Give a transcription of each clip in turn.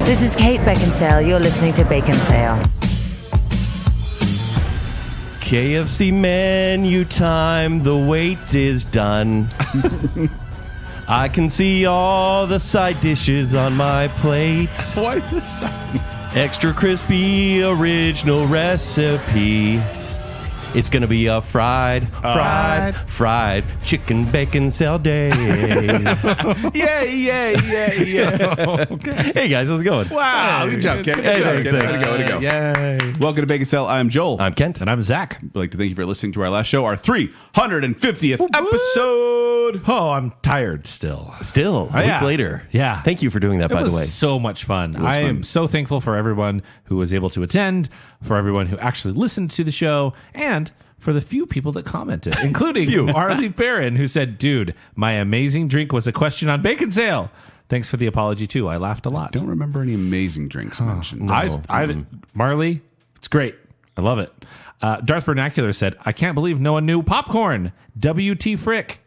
This is Kate Baconsale. You're listening to Baconsale. KFC menu time. The wait is done. I can see all the side dishes on my plate. Why the side? Extra crispy, original recipe. It's going to be a fried chicken baconsale day. Yeah. Okay. Hey, guys, how's it going? Wow, good job, Kent. Hey, Way thanks. to go. Yay. Welcome to Baconsale. I'm Joel. I'm Kent. And I'm Zack. I'd like to thank you for listening to our last show, our 350th episode. Oh, I'm tired still. Still, a week later. Yeah. Thank you for doing that, by the way. So much fun. I am so thankful for everyone who was able to attend, for everyone who actually listened to the show, and for the few people that commented, including Marley Barron, who said, dude, my amazing drink was a question on Baconsale. Thanks for the apology, too. I laughed a lot. Don't remember any amazing drinks mentioned. No. Marley, it's great. I love it. Darth Vernacular said, I can't believe no one knew popcorn. W.T. Frick.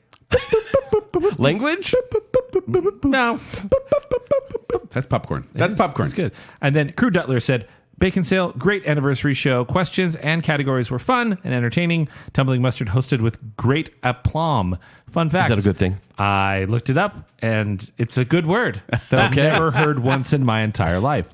Language? No. That's popcorn. That's popcorn. That's good. And then Crew Duttler said, Baconsale, great anniversary show. Questions and categories were fun and entertaining. Tumbling Mustard hosted with great aplomb. Fun fact. Is that a good thing? I looked it up, and it's a good word that I've never heard once in my entire life.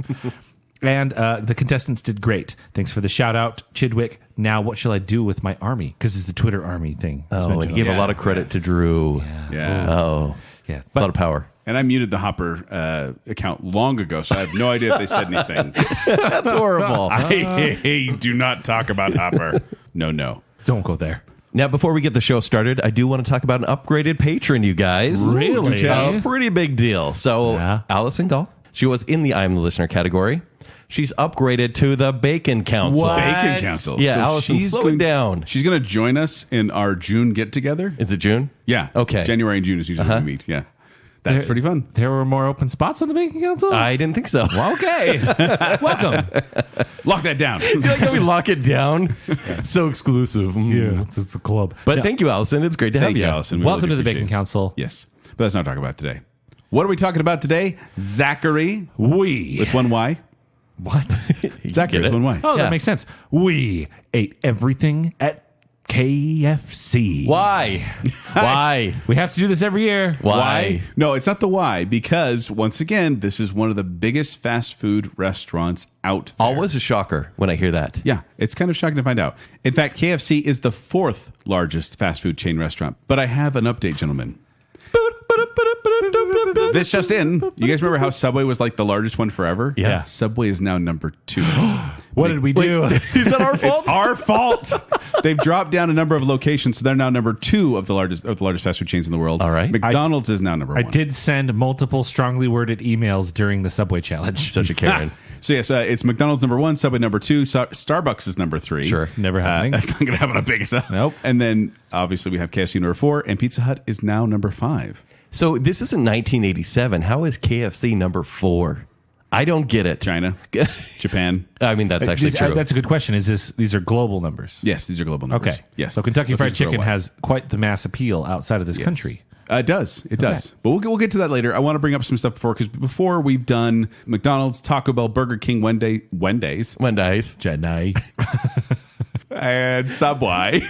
And the contestants did great. Thanks for the shout out, Chidwick. Now, what shall I do with my army? Because it's the Twitter army thing. Oh, and he gave a lot of credit to Drew. Yeah. Oh, yeah. A lot of power. And I muted the Hopper account long ago, so I have no idea if they said anything. That's horrible. Hey, do not talk about Hopper. No. Don't go there. Now, before we get the show started, I do want to talk about an upgraded patron, you guys. Really? A pretty big deal. So, Yeah. Allison Gall, she was in the I'm the Listener category. She's upgraded to the Bacon Council. What? Bacon Council. Yeah, So Allison, slow it down. She's going to join us in our June get-together. Is it June? Yeah. Okay. January and June is usually when we meet. Yeah. That's pretty fun. There were more open spots on the Bacon Council? I didn't think so. Well, okay. Welcome. Lock that down. I feel like how we lock it down. It's so exclusive. It's the club. But thank you, Allison. It's great to have Thank you, you. Allison. We Welcome really to the appreciate Bacon it. Council. Yes. But let's not talk about today. What are we talking about today? Zachary. We. With one Y. What? Zachary with one Y. Oh, Yeah. that makes sense. We ate everything at KFC. Why? Why? We have to do this every year. Why? No, it's not the why, because once again, this is one of the biggest fast food restaurants out there. Always a shocker when I hear that. Yeah, it's kind of shocking to find out. In fact, KFC is the 4th largest fast food chain restaurant. But I have an update, gentlemen. This just in. You guys remember how Subway was like the largest one forever? Yeah. Subway is now number 2. What did we do? Is that our fault? Our fault. They've dropped down a number of locations, so they're now number 2 of the largest fast food chains in the world. All right. McDonald's is now number 1. I did send multiple strongly worded emails during the Subway challenge. Such a Karen. So yes, it's McDonald's number 1, Subway number 2, Starbucks is number 3. Sure. Never happening. That's not going to happen on Baconsale. Nope. And then obviously we have KFC number 4, and Pizza Hut is now number 5. So this isn't 1987. How is KFC number 4? I don't get it. China, Japan. I mean, that's actually true. That's a good question. These are global numbers? Yes, these are global numbers. Okay. Yes. So Kentucky Those Fried things are Chicken worldwide. has quite the mass appeal outside of this country. It does. It does. But we'll get to that later. I want to bring up some stuff before we've done McDonald's, Taco Bell, Burger King, Wendy's, Jedi. and Subway.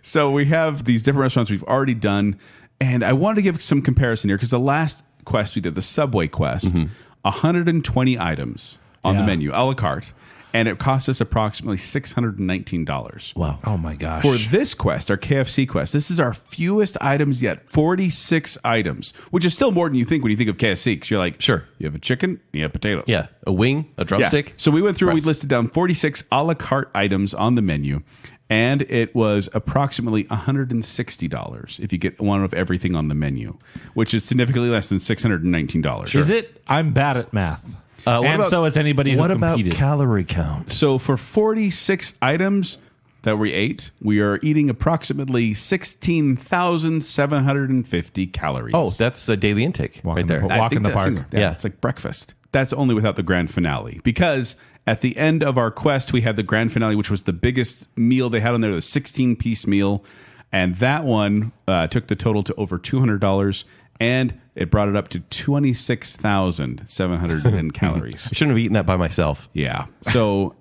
So we have these different restaurants we've already done. And I wanted to give some comparison here because the last quest we did, the Subway quest, 120 items on the menu, a la carte. And it cost us approximately $619. Wow. Oh my gosh. For this quest, our KFC quest, this is our fewest items yet, 46 items, which is still more than you think when you think of KFC. Because you're like, Sure. you have a chicken, you have potatoes. Yeah. A wing, a drumstick. Yeah. So we went through and we Breast. listed down 46 a la carte items on the menu. And it was approximately $160 if you get one of everything on the menu, which is significantly less than $619. Is it? I'm bad at math. And so is anybody who What about competed. calorie count? So for 46 items that we ate, we are eating approximately 16,750 calories. Oh, that's a daily intake right there. Walk in the park. Yeah. It's like breakfast. That's only without the grand finale. Because at the end of our quest, we had the grand finale, which was the biggest meal they had on there, the 16-piece meal. And that one took the total to over $200. and it brought it up to 26,700 calories. I shouldn't have eaten that by myself. Yeah. So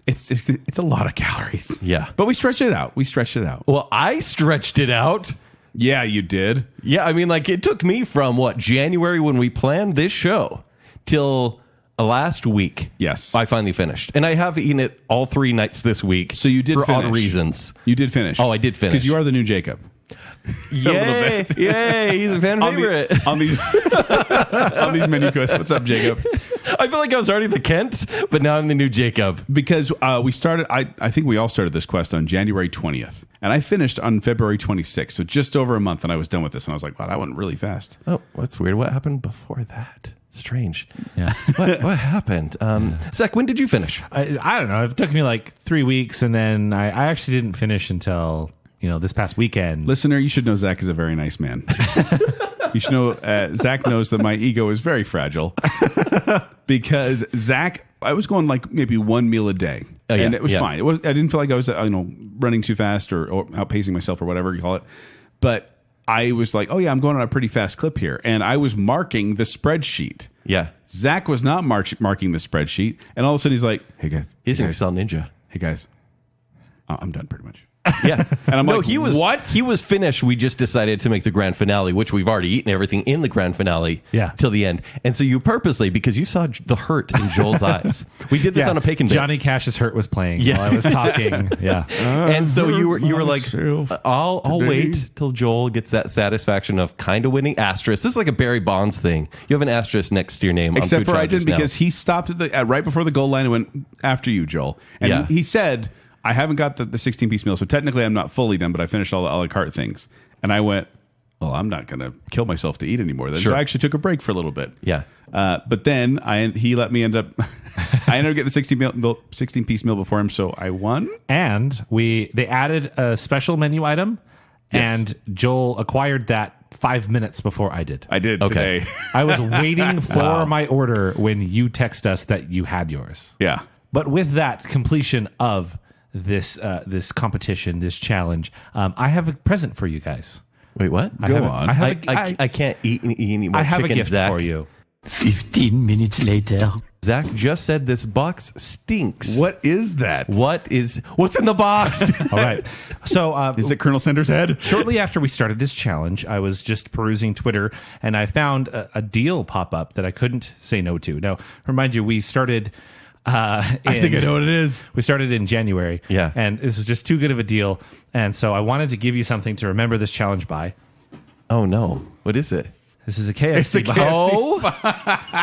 it's a lot of calories. Yeah. But we stretched it out. Well, I stretched it out. Yeah, you did. Yeah, I mean, like, it took me from, January when we planned this show till last week. Yes. I finally finished. And I have eaten it all 3 nights this week. So you did for finish. odd reasons. You did finish. Oh, I did finish. Because you are the new Jacob. Yay! Yay! He's a fan favorite. On these menu quests. What's up, Jacob? I feel like I was already the Kent, but now I'm the new Jacob. Because we started, I think we all started this quest on January 20th. And I finished on February 26th. So just over a month, and I was done with this. And I was like, wow, that went really fast. Oh, that's weird. What happened before that? Strange. Yeah. What happened? Zack, when did you finish? I don't know. It took me like 3 weeks, and then I actually didn't finish until this past weekend. Listener, you should know Zack is a very nice man. You should know Zack knows that my ego is very fragile because Zack, I was going like maybe one meal a day, and it was fine. I didn't feel like I was running too fast or outpacing myself or whatever you call it, but I was like, oh yeah, I'm going on a pretty fast clip here, and I was marking the spreadsheet. Yeah. Zack was not marking the spreadsheet, and all of a sudden he's like, hey guys, He's an Excel ninja. hey guys, I'm done pretty much. Yeah. And I'm no, like, he was what? He was finished. We just decided to make the grand finale, which we've already eaten everything in the grand finale till the end. And so you purposely, because you saw the hurt in Joel's eyes. We did this on a Bacon bit. Johnny Cash's hurt was playing while I was talking. Yeah. And so you were like, I'll wait till Joel gets that satisfaction of kind of winning. Asterisk. This is like a Barry Bonds thing. You have an asterisk next to your name. Except on for Food I didn't, Challengers because he stopped at right before the goal line and went after you, Joel. And he said, I haven't got the 16-piece meal, so technically I'm not fully done, but I finished all the a la carte things. And I went, well, I'm not going to kill myself to eat anymore then. Sure. So I actually took a break for a little bit. Yeah. But then he let me end up, I ended up getting the 16-piece meal before him, so I won. And they added a special menu item, and Joel acquired that 5 minutes before I did. I did today. I was waiting for my order when you text us that you had yours. Yeah. But with that completion of this competition, this challenge, I have a present for you guys. Wait, what? Go on. I can't eat any more I have chicken, a gift Zack. for you. 15 minutes later. Zack just said this box stinks. What is that? What's in the box? All right. So Is it Colonel Sanders' head? shortly after we started this challenge, I was just perusing Twitter, and I found a deal pop up that I couldn't say no to. Now, remind you, we started... I think I know what it is. We started in January. Yeah. And this was just too good of a deal. And so I wanted to give you something to remember this challenge by. Oh, no. What is it? This is a KFC. Oh,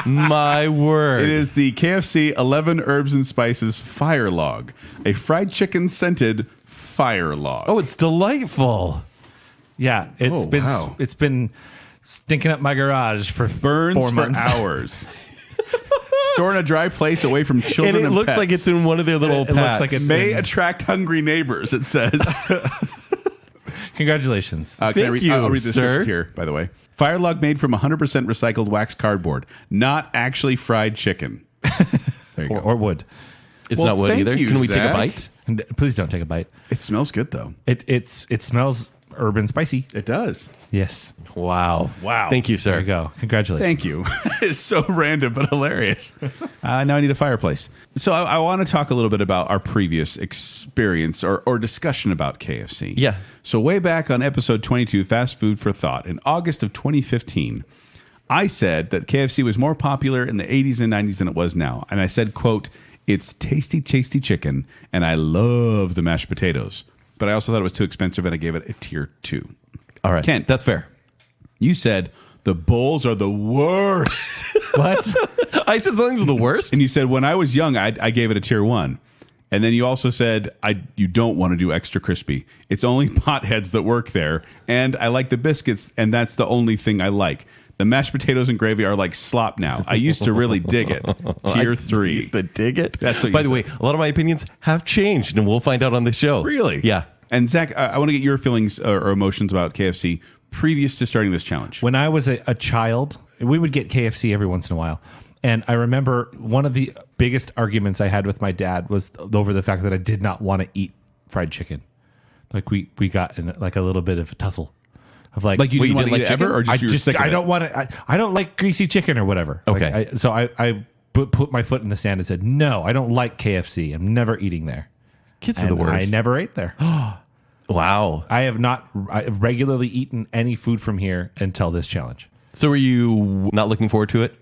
my word. It is the KFC 11 Herbs and Spices Fire Log, a fried chicken scented fire log. Oh, it's delightful. Yeah. It's been stinking up my garage for Burns 4 months. for hours. Stored in a dry place away from children And and it looks pets. like it's in one of their little It looks packs. like it May attract hungry neighbors, it says. Congratulations. Can I Thank you, I'll read this sir. here, by the way. Fire log made from 100% recycled wax cardboard, not actually fried chicken. There you go. Or wood. It's Well, not wood thank either. you, Can we take a Zack. bite? And please don't take a bite. It smells good, though. It smells urban spicy. It does. Yes. Wow. Wow. Thank you, There sir. you go. Congratulations. Thank you. It's so random but hilarious. Now I need a fireplace. So I want to talk a little bit about our previous experience or discussion about KFC. Yeah. So way back on episode 22, Fast Food for Thought, in August of 2015, I said that KFC was more popular in the 80s and 90s than it was now. And I said, quote, it's tasty chicken, and I love the mashed potatoes. But I also thought it was too expensive, and I gave it a tier 2. All right. Kent. That's fair. You said the bowls are the worst. What? I said something's the worst? And you said, when I was young, I gave it a tier 1. And then you also said, you don't want to do extra crispy. It's only potheads that work there. And I like the biscuits, and that's the only thing I like. The mashed potatoes and gravy are like slop now. I used to really dig it. Tier 3. I used to dig it. That's what you By the said. way, a lot of my opinions have changed, and we'll find out on the show. Really? Yeah. And Zach, I want to get your feelings or emotions about KFC previous to starting this challenge. When I was a child, we would get KFC every once in a while. And I remember one of the biggest arguments I had with my dad was over the fact that I did not want to eat fried chicken. Like we got in like a little bit of a tussle of like Like you didn't want to eat it chicken? ever, or just you were sick of I it? don't want it. I don't like greasy chicken or whatever. Okay. So I put my foot in the sand and said, no, I don't like KFC. I'm never eating there. Kids are And the worst. I never ate there. Wow. I have regularly eaten any food from here until this challenge. So were you not looking forward to it?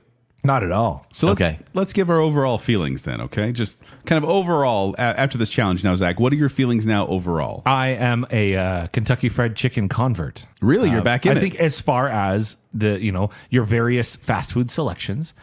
Not at all. So Okay. let's give our overall feelings then, okay? Just kind of overall after this challenge now, Zach, what are your feelings now overall? I am a Kentucky Fried Chicken convert. Really? You're back in I it? think as far as your various fast food selections,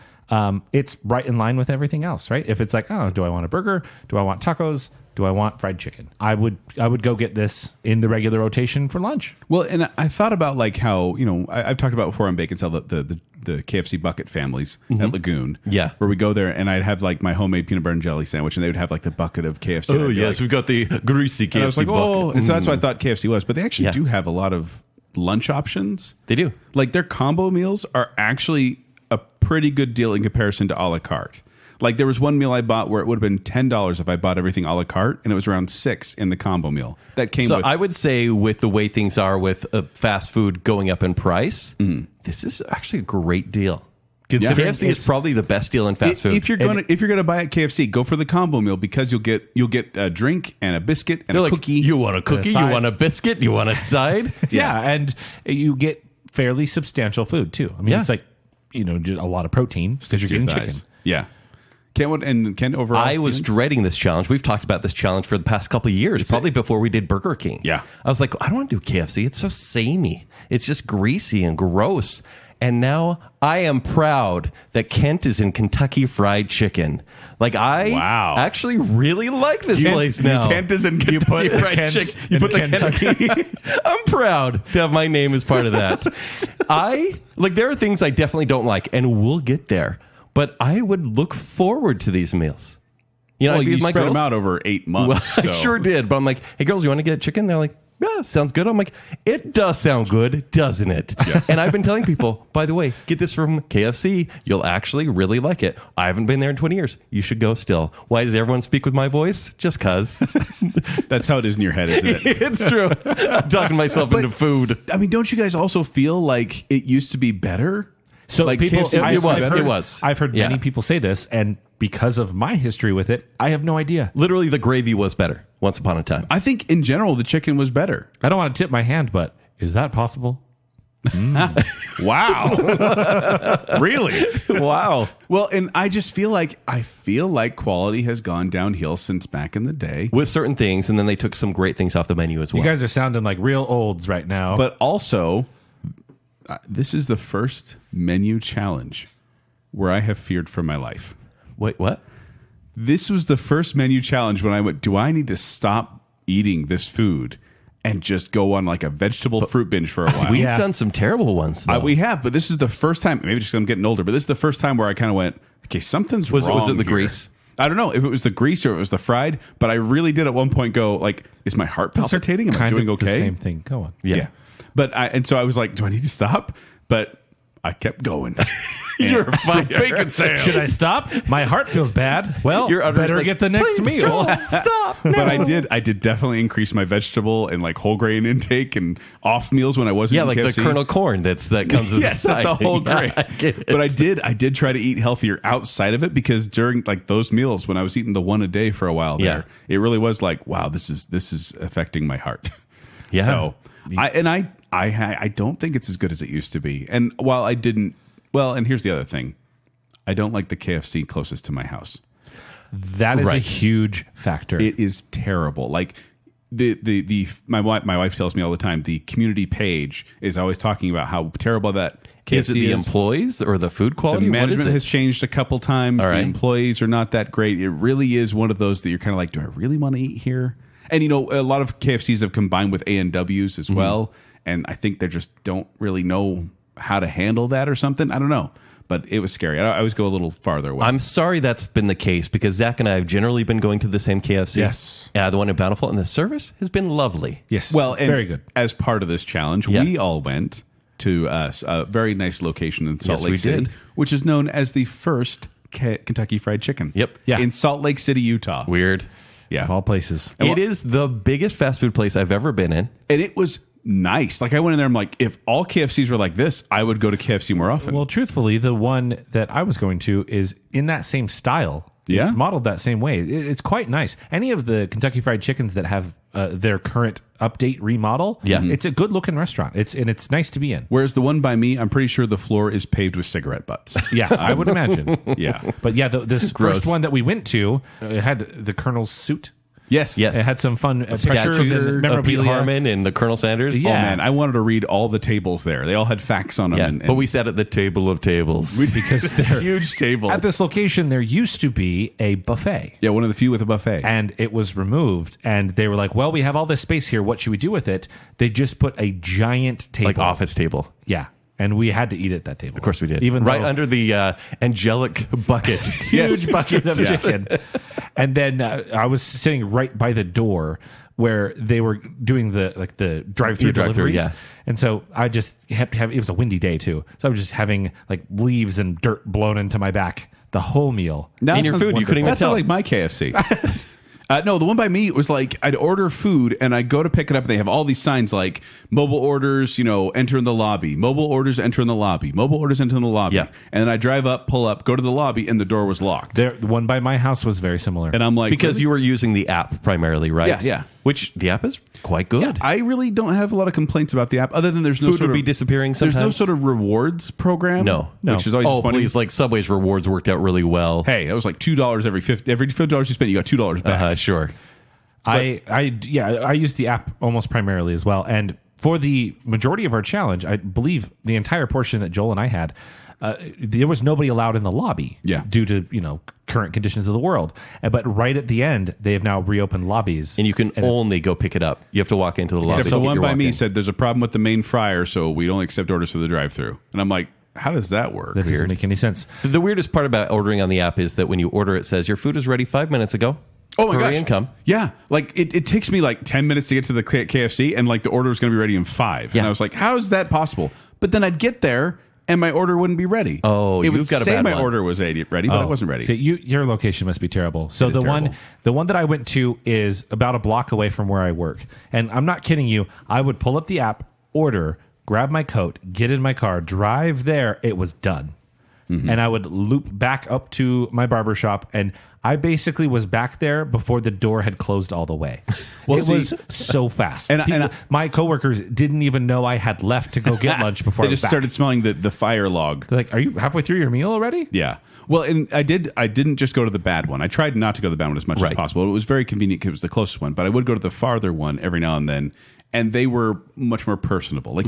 it's right in line with everything else, right? If it's like, oh, do I want a burger? Do I want tacos? Do I want fried chicken? I would go get this in the regular rotation for lunch. Well, and I thought about like how, I've talked about before on Baconsale the KFC bucket families at Lagoon. Yeah. Where we go there and I'd have like my homemade peanut butter and jelly sandwich and they would have like the bucket of KFC. Oh, I'd be yes. like- We've got the greasy KFC and I was like, oh, bucket. and so that's what I thought KFC was. But they actually Yeah. do have a lot of lunch options. They do. Like their combo meals are actually a pretty good deal in comparison to a la carte. Like there was one meal I bought where it would have been $10 if I bought everything a la carte, and it was around $6 in the combo meal. That came So with I would say with the way things are with fast food going up in price, this is actually a great deal. Considering KFC is probably the best deal in fast food. If you're gonna buy at KFC, go for the combo meal because you'll get a drink and a biscuit and They're a like, cookie. you want a cookie? You side. want a biscuit? You want a side? Yeah, and you get fairly substantial food too. I mean, Yeah. it's like just a lot of protein because you're Your getting thighs. chicken. Yeah. Ken overall. I was feelings? dreading this challenge. We've talked about this challenge for the past couple of years, probably before we did Burger King. Yeah. I was like, I don't want to do KFC. It's so samey. It's just greasy and gross. And now I am proud that Kent is in Kentucky Fried Chicken. Like I Wow. actually really like this place now. Kent is in Kentucky Fried Kent Chicken. You put the Kentucky. I'm proud to have my name as part of that. There are things I definitely don't like, and we'll get there. But I would look forward to these meals. Well, I'd be you with my spread girls. them out over 8 months. Well, I so- sure did. But I'm like, hey, girls, you want to get chicken? They're like, yeah, sounds good. I'm like, it does sound good, doesn't it? Yeah. And I've been telling people, by the way, get this from KFC. You'll actually really like it. I haven't been there in 20 years. You should go still. Why does everyone speak with my voice? Just because. That's how it is in your head, isn't it? It's true. I'm talking myself into food. I mean, don't you guys also feel like it used to be better? So Like people, KFC it was. I've heard Yeah. many people say this, and because of my history with it, I have no idea. Literally, the gravy was better once upon a time. I think in general the chicken was better. I don't want to tip my hand, but is that possible? Wow. Really? Wow. Well, and I just feel like quality has gone downhill since back in the day. With certain things, and then they took some great things off the menu as well. You guys are sounding like real olds right now. But also, this is the first menu challenge where I have feared for my life. Wait, what? This was the first menu challenge when I went, do I need to stop eating this food and just go on like a vegetable fruit binge for a while? We've done some terrible ones, though. We have, but this is the first time, maybe just 'cause I'm getting older, but this is the first time where I kind of went, okay, something's Was wrong it the here. grease? I don't know if it was the grease or it was the fried, but I really did at one point go like, is my heart palpitating? Am I kind doing of okay? the same thing. Go on. Yeah. But so I was like, do I need to stop? But I kept going. You're fine. Bacon sale. Should I stop? My heart feels bad. Well, You're better like, get the next "Please, meal. Joel, stop. But I did definitely increase my vegetable and like whole grain intake and off meals when I wasn't Yeah, in like KFC. the kernel corn that comes as Yes, a side. that's a whole Yeah, grain. I get it. But I did try to eat healthier outside of it because during like those meals when I was eating the one a day for a while there, it really was like, wow, this is affecting my heart. Yeah. So I don't think it's as good as it used to be. And while I didn't, well, and here's the other thing, I don't like the KFC closest to my house. That is a Right. huge factor. It is terrible. Like my wife tells me all the time, the community page is always talking about how terrible that KFC Is it the employees or the food The quality? What is management it? has changed a couple times. All The right. employees are not that great. It really is one of those that you're kind of like, do I really want to eat here? And you know, a lot of KFCs have combined with A&Ws Mm-hmm. as well, and I think they just don't really know how to handle that or something. I don't know, but it was scary. I always go a little farther away. I'm sorry that's been the case because Zach and I have generally been going to the same KFC. Yes. The one in Bountiful, and the service has been lovely. yes. well, and very good. As part of this challenge, Yeah. we all went to a very nice location in Salt Yes, Lake we City, did. which is known as the first Kentucky Fried Chicken. Yep. Yeah. In Salt Lake City, Utah. Weird. Yeah. Of all places. It is the biggest fast food place I've ever been in. And it was nice. Like I went in there, I'm like, if all KFCs were like this, I would go to KFC more often. Well, truthfully, the one that I was going to is in that same style. Yeah? It's modeled that same way. It's quite nice. Any of the Kentucky Fried Chickens that have their current update remodel, it's a good looking restaurant. It's nice to be in. Whereas the one by me, I'm pretty sure the floor is paved with cigarette butts. Yeah, I would imagine. Yeah. But yeah, this Gross. first one that we went to, it had the Colonel's suit. Yes. Yes. It had some fun Statues pictures and of Pete memorabilia. Harmon and the Colonel Sanders. Yeah. Oh man, I wanted to read all the tables there. They all had facts on them. Yeah, but we sat at the table of tables. Because they're huge table. at this location, there used to be a buffet. Yeah, one of the few with a buffet. And it was removed, and they were like, well, we have all this space here. What should we do with it? They just put a giant table. Like office table. Yeah. And we had to eat at that table. Of course we did. Even right though- under the angelic bucket. huge bucket of chicken. And then I was sitting right by the door where they were doing the drive-through The drive-thru, deliveries. yeah. And so I just kept having, it was a windy day too. So I was just having like leaves and dirt blown into my back the whole meal. Now In your sounds food, you couldn't even That's not tell. like my KFC. No, the one by me was like I'd order food and I'd go to pick it up and they have all these signs like mobile orders, enter in the lobby, mobile orders enter in the lobby, mobile orders enter in the lobby. Yeah. And then I drive up, pull up, go to the lobby, and the door was locked. The one by my house was very similar. And I'm like, Because you were using the app primarily, right? Yeah, yeah. Which the app is quite good. Yeah, I really don't have a lot of complaints about the app, other than there's no Food sort would be of, disappearing There's no sometimes. sort of rewards program. No. which is always Oh, funny. please, like Subway's rewards worked out really well. Hey, that was like $2 every $50 you spent, you got $2 back. Sure. I use the app almost primarily as well. And for the majority of our challenge, I believe the entire portion that Joel and I had, there was nobody allowed in the lobby due to, current conditions of the world. But right at the end, they have now reopened lobbies. And you can only go pick it up. You have to walk into the lobby. Except the to get one your by walk me in. said there's a problem with the main fryer, so we only accept orders through the drive-thru. And I'm like, how does that work? That doesn't make any sense. The weirdest part about ordering on the app is that when you order, it says your food is ready 5 minutes ago. Oh my Hurry gosh. and come. Yeah. Like it takes me like 10 minutes to get to the KFC and like the order is going to be ready in 5. Yeah. And I was like, how is that possible? But then I'd get there and my order wouldn't be ready. Oh, it would you've got a say bad my one. order was ready, but it wasn't ready. So your location must be terrible. So It is terrible. the one that I went to is about a block away from where I work. And I'm not kidding you. I would pull up the app, order, grab my coat, get in my car, drive there. It was done. Mm-hmm. And I would loop back up to my barber shop, and I basically was back there before the door had closed all the way. Well, it was so fast. And my coworkers didn't even know I had left to go get lunch before they I was just back. started smelling the fire log. They're like, are you halfway through your meal already? Yeah. Well, and I didn't just go to the bad one. I tried not to go to the bad one as much as Right. possible. It was very convenient because it was the closest one, but I would go to the farther one every now and then, and they were much more personable. Like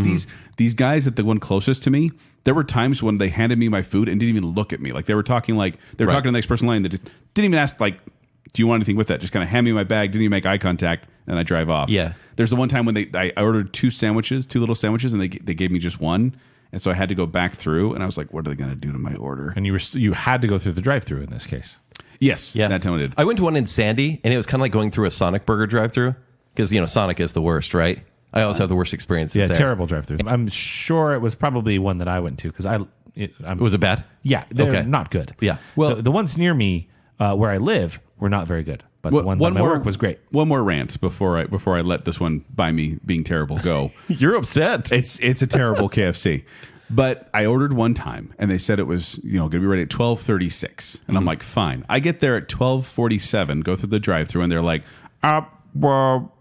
these guys at the one closest to me, there were times when they handed me my food and didn't even look at me. Like they were talking talking to the next person in line that didn't even ask like, do you want anything with that? Just kind of hand me my bag, didn't even make eye contact, and I drive off. Yeah. There's the one time when I ordered 2 little sandwiches, and they gave me just one. And so I had to go back through, and I was like, what are they going to do to my order? And you had to go through the drive-thru in this case. Yes. Yeah. That time I did. I went to one in Sandy, and it was kind of like going through a Sonic burger drive-thru because Sonic is the worst, right? I always have the worst experiences Yeah, there. terrible drive-thru. I'm sure it was probably one that I went to because Was it bad? Yeah, they're Okay. not good. Yeah. Well, the ones near me where I live were not very good, but the one by my work was great. One more rant before I let this one by me being terrible go. You're upset. It's a terrible KFC. But I ordered one time, and they said it was going to be ready at 12:36, and I'm like, fine. I get there at 12:47, go through the drive-thru, and they're like, well,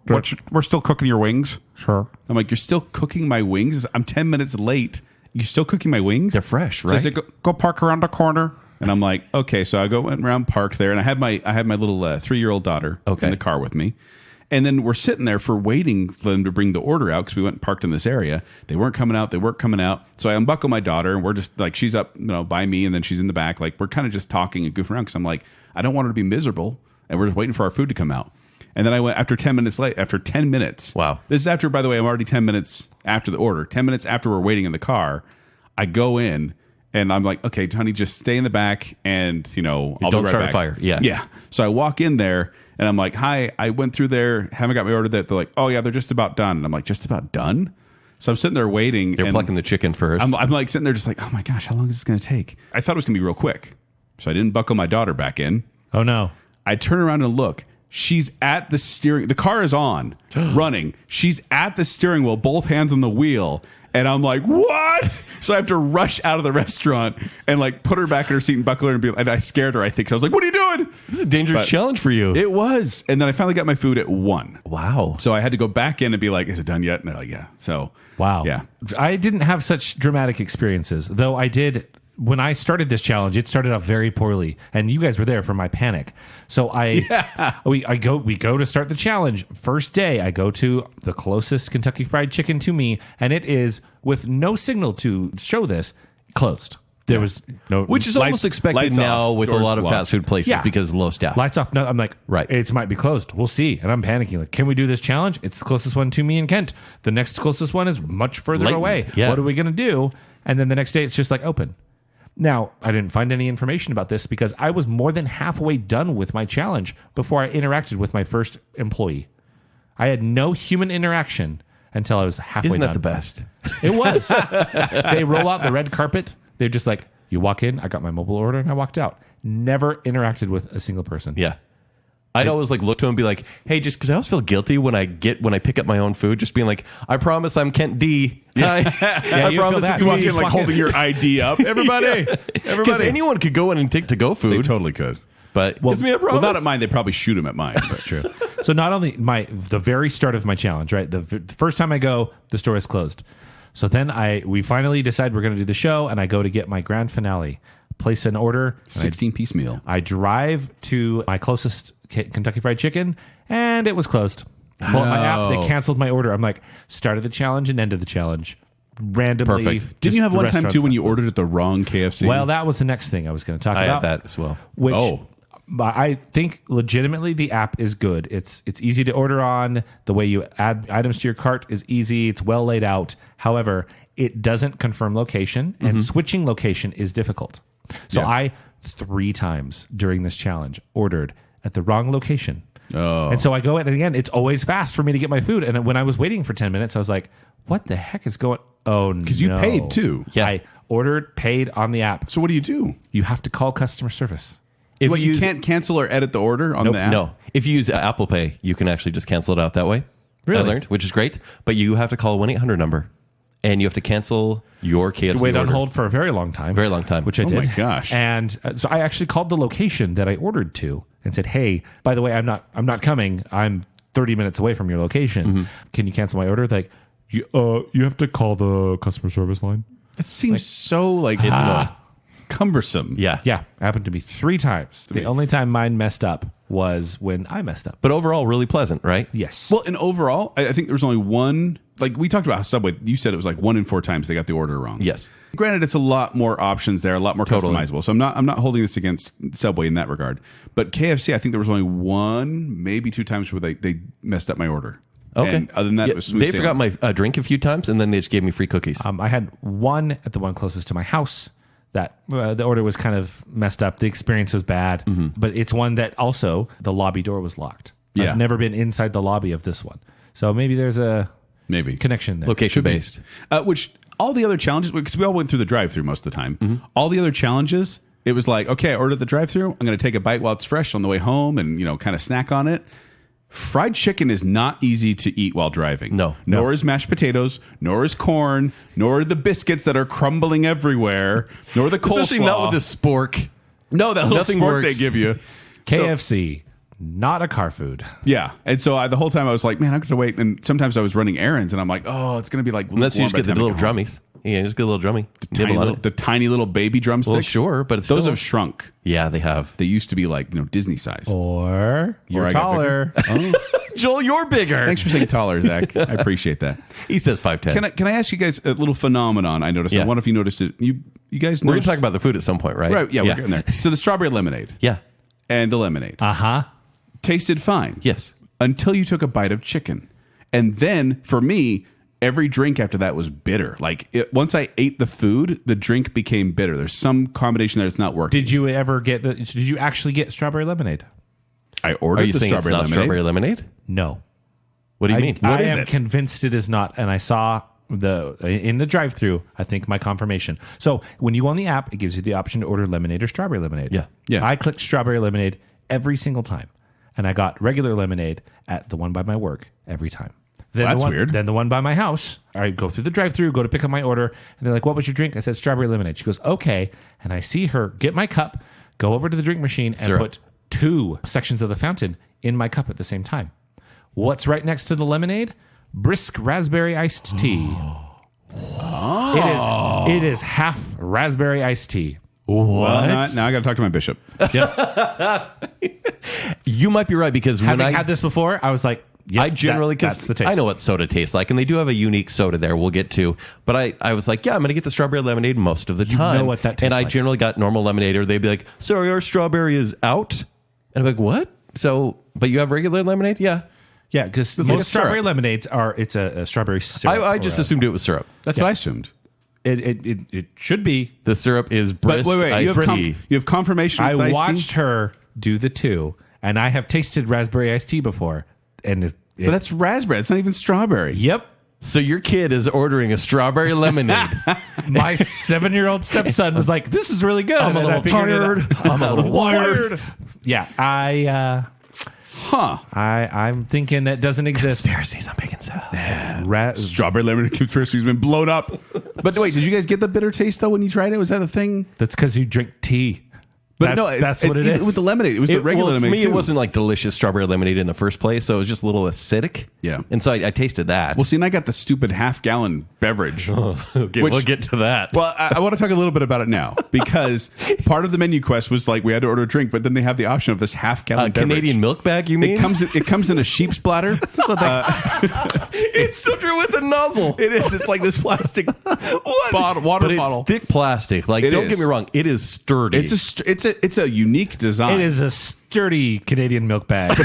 we're still cooking your wings. Sure. I'm like, you're still cooking my wings? I'm 10 minutes late. You're still cooking my wings? They're fresh, So right? I said, go went around the corner. And I'm like, okay. So I went around, parked there, and I had my little 3-year-old daughter in the car with me. And then we're sitting there waiting for them to bring the order out because we went and parked in this area. They weren't coming out. So I unbuckle my daughter, and we're just like, she's up by me, and then she's in the back. Like, we're kind of just talking and goofing around because I'm like, I don't want her to be miserable, and we're just waiting for our food to come out. And then I went after 10 minutes. Wow. This is after, by the way, I'm already 10 minutes after the order. 10 minutes after we're waiting in the car, I go in. And I'm like, okay, honey, just stay in the back, and I'll Don't be right start a back. fire. Yeah. Yeah. So I walk in there, and I'm like, hi, I went through there, haven't got my order yet. They're like, oh yeah, they're just about done. And I'm like, just about done? So I'm sitting there waiting. They're and plucking the chicken first. I'm like sitting there just like, oh my gosh, how long is this going to take? I thought it was going to be real quick. So I didn't buckle my daughter back in. Oh no. I turn around and look. She's at the steering. The car is on, running. She's at the steering wheel, both hands on the wheel. And I'm like, what? So I have to rush out of the restaurant and like put her back in her seat and buckle her and I scared her, I think. So I was like, what are you doing? This is a dangerous challenge for you. It was. And then I finally got my food at 1. Wow. So I had to go back in and be like, is it done yet? And they're like, yeah. So, Wow. Yeah. I didn't have such dramatic experiences, though I did. When I started this challenge, it started off very poorly, and you guys were there for my panic. So we go to start the challenge. First day, I go to the closest Kentucky Fried Chicken to me, and it is, with no signal to show this, closed. There was no, which is almost expected lights now off, with a doors lot of locked. fast food places because of low staff. Lights off. No, I'm like, Right. It might be closed. We'll see. And I'm panicking. Like, can we do this challenge? It's the closest one to me in Kent. The next closest one is much further Layton. away. Yeah. What are we going to do? And then the next day, it's just like open. Now, I didn't find any information about this because I was more than halfway done with my challenge before I interacted with my first employee. I had no human interaction until I was halfway Isn't done. that the best? It was. They roll out the red carpet. They're just like, you walk in, I got my mobile order, and I walked out. Never interacted with a single person. Yeah. I'd always like look to him and be like, hey, just because I always feel guilty when I pick up my own food, just being like, I promise I'm Kent D. I you promise feel it's that. Walk me. in like holding your ID up. Everybody. Because anyone could go in and take to-go They food. totally could. But it's me, I Well, promise. not at mine. They probably shoot him at mine. But True. So not only the very start of my challenge, right? The first time I go, the store is closed. So then we finally decide we're going to do the show, and I go to get my grand finale, place an order, 16-piece meal. I drive to my closest Kentucky Fried Chicken, and it was closed. Pull up my app, they canceled my order. I'm like, started the challenge and ended the challenge randomly. Perfect. Didn't you have the one time restaurants too when you closed. ordered at the wrong KFC? Well, that was the next thing I was going to talk I about. had that as well. Which Oh. I think legitimately the app is good. It's easy to order on. The way you add items to your cart is easy. It's well laid out. However, it doesn't confirm location, and switching location is difficult. So I 3 times during this challenge ordered at the wrong location. Oh. And so I go in, and again, it's always fast for me to get my food. And when I was waiting for 10 minutes, I was like, what the heck is going? Oh, no. Because you paid too. Yeah. I ordered, paid on the app. So what do you do? You have to call customer service. If You can't cancel or edit the order on the app? No. If you use Apple Pay, you can actually just cancel it out that way. Really? I learned, which is great. But you have to call a 1-800 number, and you have to cancel your KFC Wait on order. hold for a very long time. Very long time. Which I Oh did. my gosh. And so I actually called the location that I ordered to and said, hey, by the way, I'm not coming. I'm 30 minutes away from your location. Can you cancel my order? Like, you have to call the customer service line. It seems so like cumbersome. Yeah. Yeah, happened to me 3 times. The only time mine messed up was when I messed up. But overall, really pleasant, right? Yes. Well, and overall, I think there was only one. Like we talked about Subway, you said it was like 1 in 4 times they got the order wrong. Yes. Granted, it's a lot more options there, a lot more Totally. customizable. So I'm not holding this against Subway in that regard. But KFC, I think there was only 1, maybe 2 times where they messed up my order. Okay. And other than that, Yeah, it was smooth they sailing. forgot my drink a few times, and then they just gave me free cookies. I had one at the one closest to my house that the order was kind of messed up. The experience was bad, but it's one that also the lobby door was locked. Yeah. I've never been inside the lobby of this one. So maybe there's a Maybe. connection there. Location based. Which all the other challenges, because we all went through the drive-through most of the time. All the other challenges, it was like, okay, I ordered the drive-through. I'm going to take a bite while it's fresh on the way home and, kind of snack on it. Fried chicken is not easy to eat while driving. No. Nor is mashed potatoes, nor is corn, nor the biscuits that are crumbling everywhere, nor the coleslaw. Especially not with this spork. No, that little Nothing spork works. they give you. KFC, not a car food. Yeah. And so the whole time I was like, man, I'm going to wait. And sometimes I was running errands and I'm like, oh, it's going to be like Unless you just lukewarm get the by little time I get home. drummies. Yeah, just get a little drummy. Tiny Nibble on little, it. the tiny little baby drumsticks. Well, sure, but it's those still- have shrunk. Yeah, they have. They used to be like, Disney size. Or you're I got taller. bigger. Oh, Joel, you're bigger. thanks for saying taller, Zach. I appreciate that. He says 5'10". Can I ask you guys a little phenomenon I noticed? Yeah. I wonder if you noticed it. You guys We're going noticed? to talk about the food at some point, right? Right, yeah, we're getting there. So the strawberry lemonade Yeah. and the lemonade Uh-huh. tasted fine. Yes. Until you took a bite of chicken. And then, for me, every drink after that was bitter. Like, once I ate the food, the drink became bitter. There's some combination that it's not working. Did you ever get did you actually get strawberry lemonade? I ordered Are you the saying it's strawberry not lemonade. strawberry lemonade? No. What do you mean? I What is am it? convinced it is not, and I saw in the drive-through. I think my confirmation. So when you go on the app, it gives you the option to order lemonade or strawberry lemonade. Yeah. Yeah. I clicked strawberry lemonade every single time, and I got regular lemonade at the one by my work every time. Then That's the one, weird. Then the one by my house, I go through the drive-thru, go to pick up my order, and they're like, "What was your drink?" I said, "Strawberry lemonade." She goes, "Okay." And I see her get my cup, go over to the drink machine, and Syrup. put 2 sections of the fountain in my cup at the same time. What's right next to the lemonade? Brisk raspberry iced tea. It is half raspberry iced tea. Well, now I got to talk to my bishop. You might be right because when Having I had this before, I was like, yep, I generally, that's because the taste. I know what soda tastes like, and they do have a unique soda there we'll get to. But I was like, yeah, I'm going to get the strawberry lemonade most of the time. know what that tastes And I like. generally got normal lemonade, or they'd be like, sorry, our strawberry is out. And I'm like, what? So, but you have regular lemonade? Yeah. Yeah, because like most a strawberry syrup. lemonades are, it's a strawberry syrup. I just assumed it was syrup. That's what I assumed. It should be. The syrup is But brisk wait, you iced have, tea. you have confirmation. I it's iced tea? watched her do the 2, and I have tasted raspberry iced tea before. And But that's raspberry. It's not even strawberry. yep. So your kid is ordering a strawberry lemonade. My 7-year-old stepson was like, "This is really good." I'm a And I little figured it tired. out. I'm a little wired. Yeah, Huh. I'm thinking that doesn't exist. Conspiracies on Baconsale. Strawberry lemonade conspiracy's been blown up. But wait, did you guys get the bitter taste though when you tried it? Was that a thing? That's because you drink tea. But That's what it is. With the lemonade, it was the regular For lemonade. me, too. it wasn't like delicious strawberry lemonade in the first place, so it was just a little acidic. Yeah. And so I tasted that. Well, see, and I got the stupid half-gallon beverage. Okay, which- we'll get to that. Well, I want to talk a little bit about it now because part of the menu quest was like we had to order a drink, but then they have the option of this half-gallon beverage. Canadian milk bag, you mean? It comes in a sheep's bladder. It's so true with a nozzle. It is. It's like this plastic water But bottle. it's thick plastic. Like, It don't is. get me wrong, it is sturdy. It's a unique design. It is a sturdy Canadian milk bag.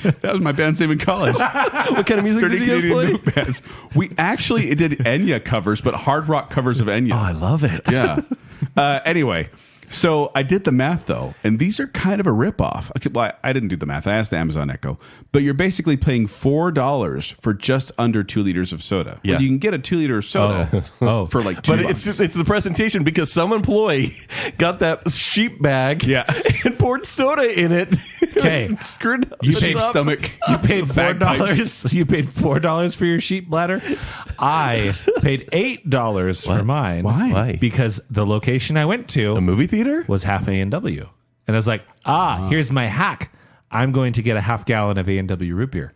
That was my band's name in college. What kind of music Sturdy did you guys Canadian play? milk bands. We actually did Enya covers, but hard rock covers of Enya. Oh, I love it. Yeah. Anyway, so I did the math though, and these are kind of a ripoff. Well, I didn't do the math. I asked the Amazon Echo, but you're basically paying $4 for just under 2 liters of soda. Yeah. Well, you can get a 2 liter of soda for like $2. But it's the presentation because some employee got that sheep bag and poured soda in it. Okay. Screwed you it paid up. stomach. You paid Bagpipes. $4. You paid $4 for your sheep bladder. I paid $8 for mine. Why? Because the location I went to A movie theater? was half A&W, and I was like, here's my hack. I'm going to get a half gallon of A&W root beer,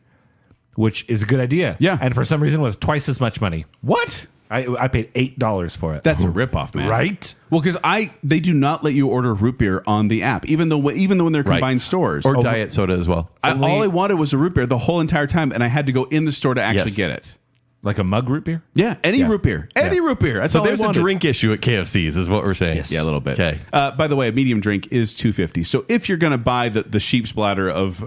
which is a good idea. Yeah. And for some reason was twice as much money. What? I paid $8 for it. That's a ripoff, man. Right? Well, because they do not let you order root beer on the app, even though when they're combined stores. Or diet soda as well. All I wanted was a root beer the whole entire time, and I had to go in the store to actually Yes. get it. Like a mug root beer? Yeah, any root beer. Any root beer. That's So all I there's a wanted. drink issue at KFC's is what we're saying. Yes. Yeah, a little bit. Okay. By the way, a medium drink is $2.50. So if you're going to buy the sheep's bladder of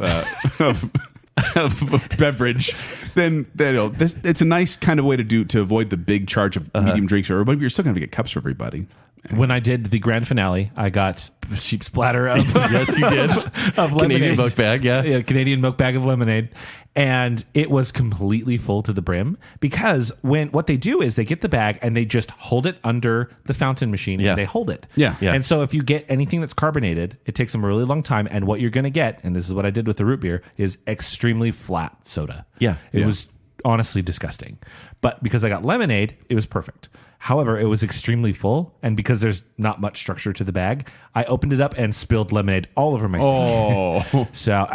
beverage, then it's a nice kind of way to avoid the big charge of medium drinks. Or but you're still going to get cups for everybody. When I did the grand finale, I got sheep's bladder of Yes, you did. of lemonade. Canadian milk bag, yeah. Canadian milk bag of lemonade. And it was completely full to the brim because what they do is they get the bag and they just hold it under the fountain machine Yeah. and they hold it. Yeah. Yeah. And so if you get anything that's carbonated, it takes them a really long time. And what you're going to get, and this is what I did with the root beer, is extremely flat soda. Yeah. It Yeah. was honestly disgusting. But because I got lemonade, it was perfect. However, it was extremely full, and because there's not much structure to the bag, I opened it up and spilled lemonade all over myself. Oh, So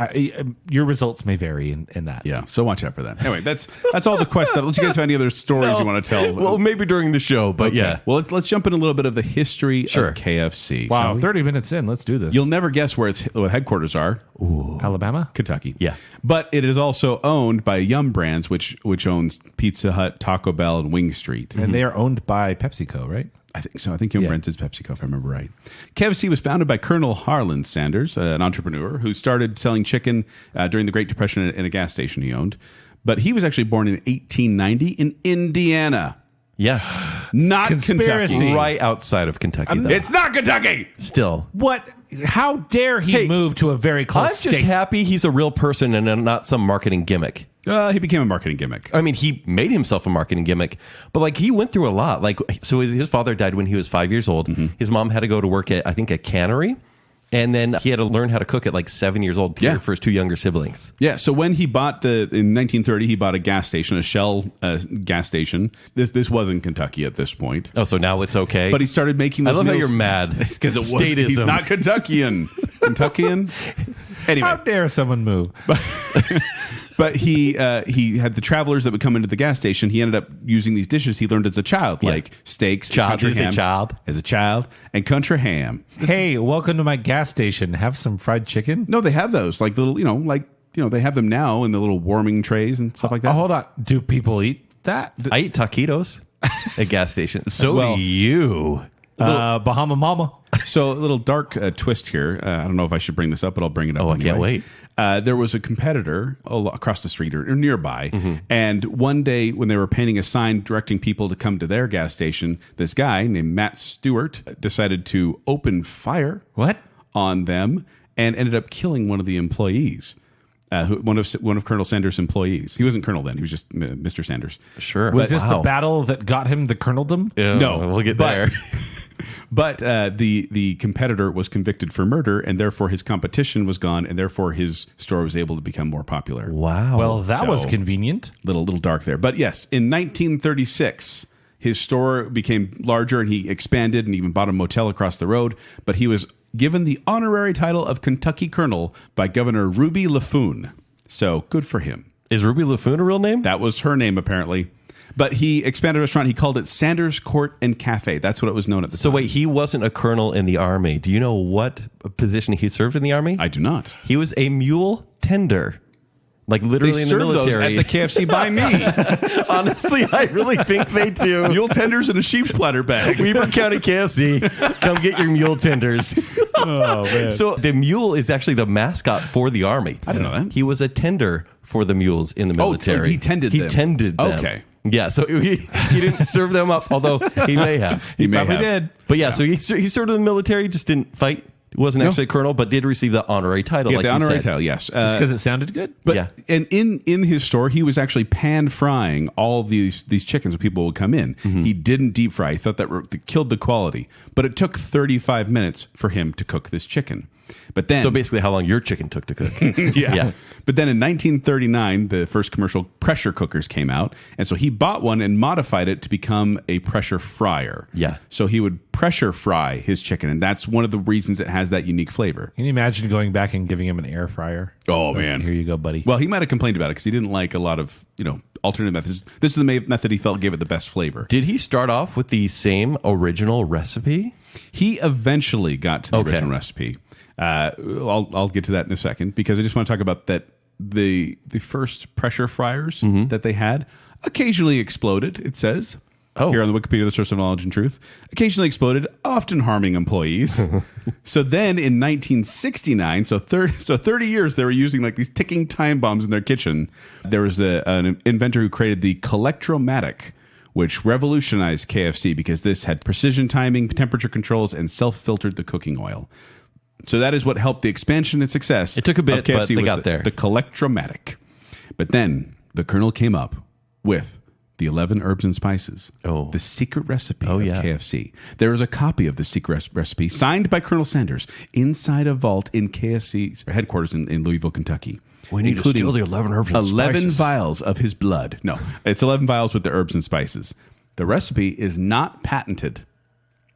your results may vary in that. yeah. So watch out for that. Anyway, that's all the quest stuff. Unless you guys have any other stories you want to tell. Well, maybe during the show, but yeah. Well, let's jump in a little bit of the history Sure. of KFC. Wow, shall we? 30 minutes in. Let's do this. You'll never guess where its headquarters are. Alabama? Kentucky. Yeah. But it is also owned by Yum Brands, which owns Pizza Hut, Taco Bell, and Wing Street. And they are owned by PepsiCo, right? I think so. I think Yum Brands is PepsiCo, if I remember right. KFC was founded by Colonel Harlan Sanders, an entrepreneur who started selling chicken during the Great Depression in a gas station he owned. But he was actually born in 1890 in Indiana, Yeah. not Conspiracy. Kentucky. Right outside of Kentucky, though. It's not Kentucky! Still. What? How dare he Hey, move to a very close I'm just state? happy he's a real person and not some marketing gimmick. He became a marketing gimmick. I mean, he made himself a marketing gimmick, but like he went through a lot. Like, so his father died when he was 5 years old. His mom had to go to work at, I think, a cannery. And then he had to learn how to cook at like 7 years old to care for his 2 younger siblings. Yeah, so when he bought in 1930, he bought a gas station, a Shell gas station. This was in Kentucky at this point. Oh, so now it's okay. But he started making those I love how meals- you're mad. Because it was Statism. he's not Kentuckian. Kentuckian? Anyway. How dare someone move? But he had the travelers that would come into the gas station. He ended up using these dishes he learned as a child, like steaks, country ham, as a child, and country ham. Hey, welcome to my gas station. Have some fried chicken? No, they have those like little, they have them now in the little warming trays and stuff like that. Oh, hold on. Do people eat that? I eat taquitos at gas stations. So Well- do you. Bahama Mama. So a little dark twist here. I don't know if I should bring this up, but I'll bring it up. I can't wait. There was a competitor across the street or nearby, and one day when they were painting a sign directing people to come to their gas station, this guy named Matt Stewart decided to open fire on them and ended up killing one of the employees. One of Colonel Sanders' employees. He wasn't Colonel then; he was just Mr. Sanders. Sure. Was this the battle that got him the coloneldom? No, we'll get there. But the competitor was convicted for murder, and therefore his competition was gone, and therefore his store was able to become more popular. Wow. Well, that was So- convenient. Little dark there. But yes, in 1936, his store became larger, and he expanded and even bought a motel across the road. But he was given the honorary title of Kentucky Colonel by Governor Ruby Laffoon. So good for him. Is Ruby Laffoon a real name? That was her name, apparently. But he expanded the restaurant. He called it Sanders Court and Cafe. That's what it was known at the time. So wait, he wasn't a colonel in the army. Do you know what position he served in the army? I do not. He was a mule tender. Like literally in the military. Those at the KFC by me. Honestly, I really think they do. Mule tenders in a sheep's platter bag. Weber County KFC. Come get your mule tenders. Oh, man. So the mule is actually the mascot for the army. I didn't know that. He was a tender for the mules in the military. he tended them. He tended them. Okay. Yeah, so he didn't serve them up, although he may have. He may Probably have. did. But yeah, so he served in the military, just didn't fight. Wasn't actually a colonel, but did receive the honorary title. Yeah, like the you honorary said. title, yes. Because it sounded good. But Yeah. and in his store, he was actually pan frying all these chickens when people would come in. He didn't deep fry. He thought that killed the quality. But it took 35 minutes for him to cook this chicken. But then, So basically, how long your chicken took to cook. yeah. But then in 1939, the first commercial pressure cookers came out, and so he bought one and modified it to become a pressure fryer. Yeah. So he would pressure fry his chicken, and that's one of the reasons it has that unique flavor. Can you imagine going back and giving him an air fryer? Oh, man. Here you go, buddy. Well, he might have complained about it because he didn't like a lot of, alternative methods. This is the method he felt gave it the best flavor. Did he start off with the same original recipe? He eventually got to the Okay. original recipe. I'll get to that in a second because I just want to talk about that the first pressure fryers that they had occasionally exploded, it says. Here on the Wikipedia, the source of knowledge and truth, occasionally exploded, often harming employees. So then in 1969, so 30 years, they were using like these ticking time bombs in their kitchen. There was an inventor who created the Collectromatic, which revolutionized KFC because this had precision timing, temperature controls, and self-filtered the cooking oil. So that is what helped the expansion and success. It took a bit, of KFC but they was got there. The Collectromatic. But then the Colonel came up with the 11 herbs and spices. Oh. The secret recipe of yeah. KFC. There is a copy of the secret recipe signed by Colonel Sanders inside a vault in KFC's headquarters in Louisville, Kentucky. We need to including steal the 11 herbs and 11 spices. vials of his blood. No, it's 11 vials with the herbs and spices. The recipe is not patented.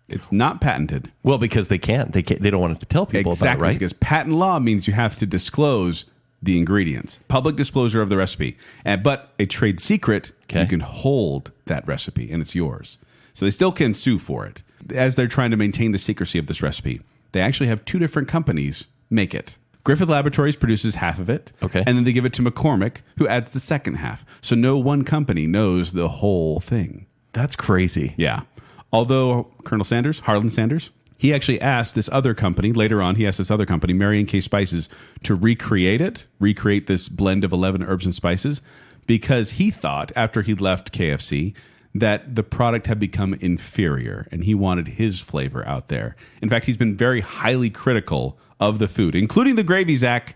It's not patented. Well, because they can't. They don't want to tell people Exactly, about it, right? because patent law means you have to disclose the ingredients. Public disclosure of the recipe. But a trade secret, Okay. you can hold that recipe, and it's yours. So they still can sue for it. As they're trying to maintain the secrecy of this recipe, they actually have two different companies make it. Griffith Laboratories produces half of it, Okay. and then they give it to McCormick, who adds the second half. So no one company knows the whole thing. That's crazy. Yeah. Although Colonel Sanders, Harlan Sanders, he actually asked this other company, later on, he asked this other company, Marion K. Spices, to recreate this blend of 11 herbs and spices, because he thought, after he left KFC, that the product had become inferior, and he wanted his flavor out there. In fact, he's been very highly critical of the food, including the gravy, Zack.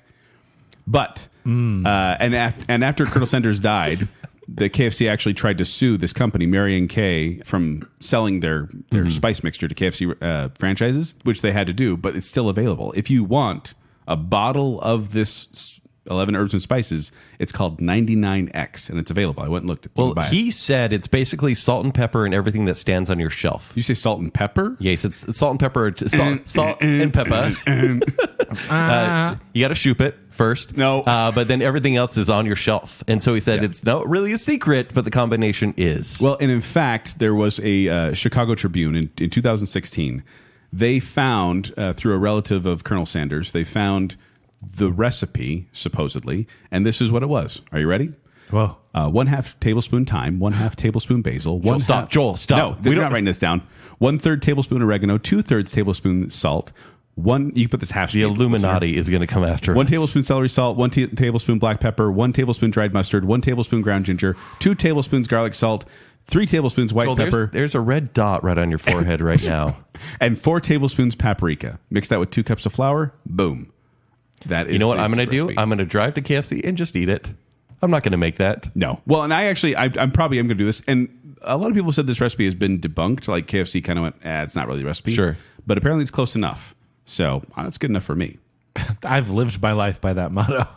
But, and after Colonel Sanders died, the KFC actually tried to sue this company, Mary & Kay, from selling their spice mixture to KFC franchises, which they had to do, but it's still available. If you want a bottle of this 11 herbs and spices, it's called 99X, and it's available. I went and looked at it. Well, he said it's basically salt and pepper and everything that stands on your shelf. You say salt and pepper? Yes, it's salt and pepper. Salt and pepper. You got to shoot it first. No. But then everything else is on your shelf. And so he said it's not really a secret, but the combination is. Well, and in fact, there was a Chicago Tribune in 2016. They found, through a relative of Colonel Sanders, they found the recipe, supposedly, and this is what it was. Are you ready? Whoa. 1/2 tablespoon thyme, 1/2 tablespoon basil. Joel, stop. No, we're not writing this down. 1/3 tablespoon oregano, 2/3 tablespoon salt. You put this half. The Illuminati is going to come after us. 1 tablespoon celery salt, 1 tablespoon black pepper, 1 tablespoon dried mustard, 1 tablespoon ground ginger, 2 tablespoons garlic salt, 3 tablespoons white pepper. There's a red dot right on your forehead right now. And 4 tablespoons paprika. Mix that with 2 cups of flour. Boom. That is. You know what I'm going to do? recipe. I'm going to drive to KFC and just eat it. I'm not going to make that. No. Well, and I'm probably going to do this. And a lot of people said this recipe has been debunked. Like KFC kind of went, it's not really a recipe. Sure. But apparently it's close enough. So it's good enough for me. I've lived my life by that motto.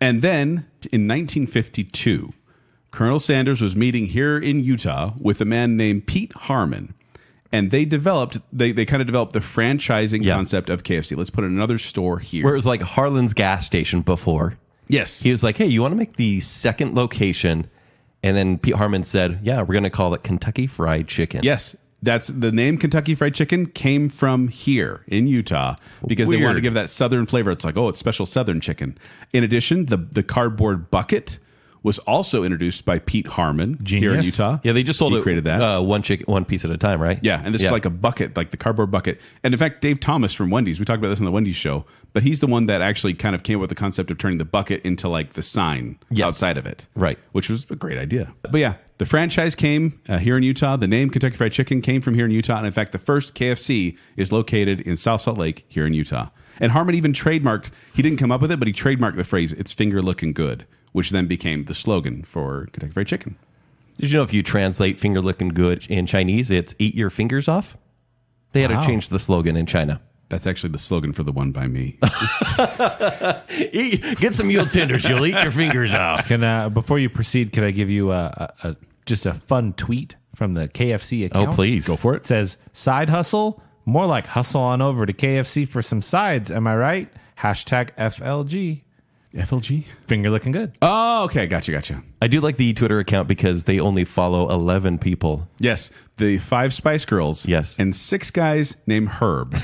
And then in 1952, Colonel Sanders was meeting here in Utah with a man named Pete Harmon. And they kind of developed the franchising concept of KFC. Let's put another store here. Where it was like Harlan's gas station before. Yes. He was like, hey, you want to make the second location? And then Pete Harmon said, yeah, we're going to call it Kentucky Fried Chicken. Yes. That's the name Kentucky Fried Chicken came from here in Utah because they wanted to give that Southern flavor. It's like, it's special Southern chicken. In addition, the cardboard bucket was also introduced by Pete Harmon here in Utah. Yeah, they just sold created that. one piece at a time, right? Yeah, and this is like a bucket, like the cardboard bucket. And in fact, Dave Thomas from Wendy's, we talked about this on the Wendy's show, but he's the one that actually kind of came up with the concept of turning the bucket into like the sign outside of it. Right. Which was a great idea. But yeah, the franchise came here in Utah. The name Kentucky Fried Chicken came from here in Utah. And in fact, the first KFC is located in South Salt Lake here in Utah. And Harmon even trademarked, he didn't come up with it, but he trademarked the phrase, it's finger looking good, which then became the slogan for Kentucky Fried Chicken. Did you know if you translate finger looking good in Chinese, it's eat your fingers off? They had to change the slogan in China. That's actually the slogan for the one by me. Get some mule tenders, you'll eat your fingers off. Before you proceed, can I give you just a fun tweet from the KFC account? Oh, please. Go for it. It says, side hustle? More like hustle on over to KFC for some sides. Am I right? Hashtag FLG. FLG? Finger looking good. Oh, okay. Gotcha. I do like the Twitter account because they only follow 11 people. Yes. The 5 Spice Girls. Yes. And 6 guys named Herb.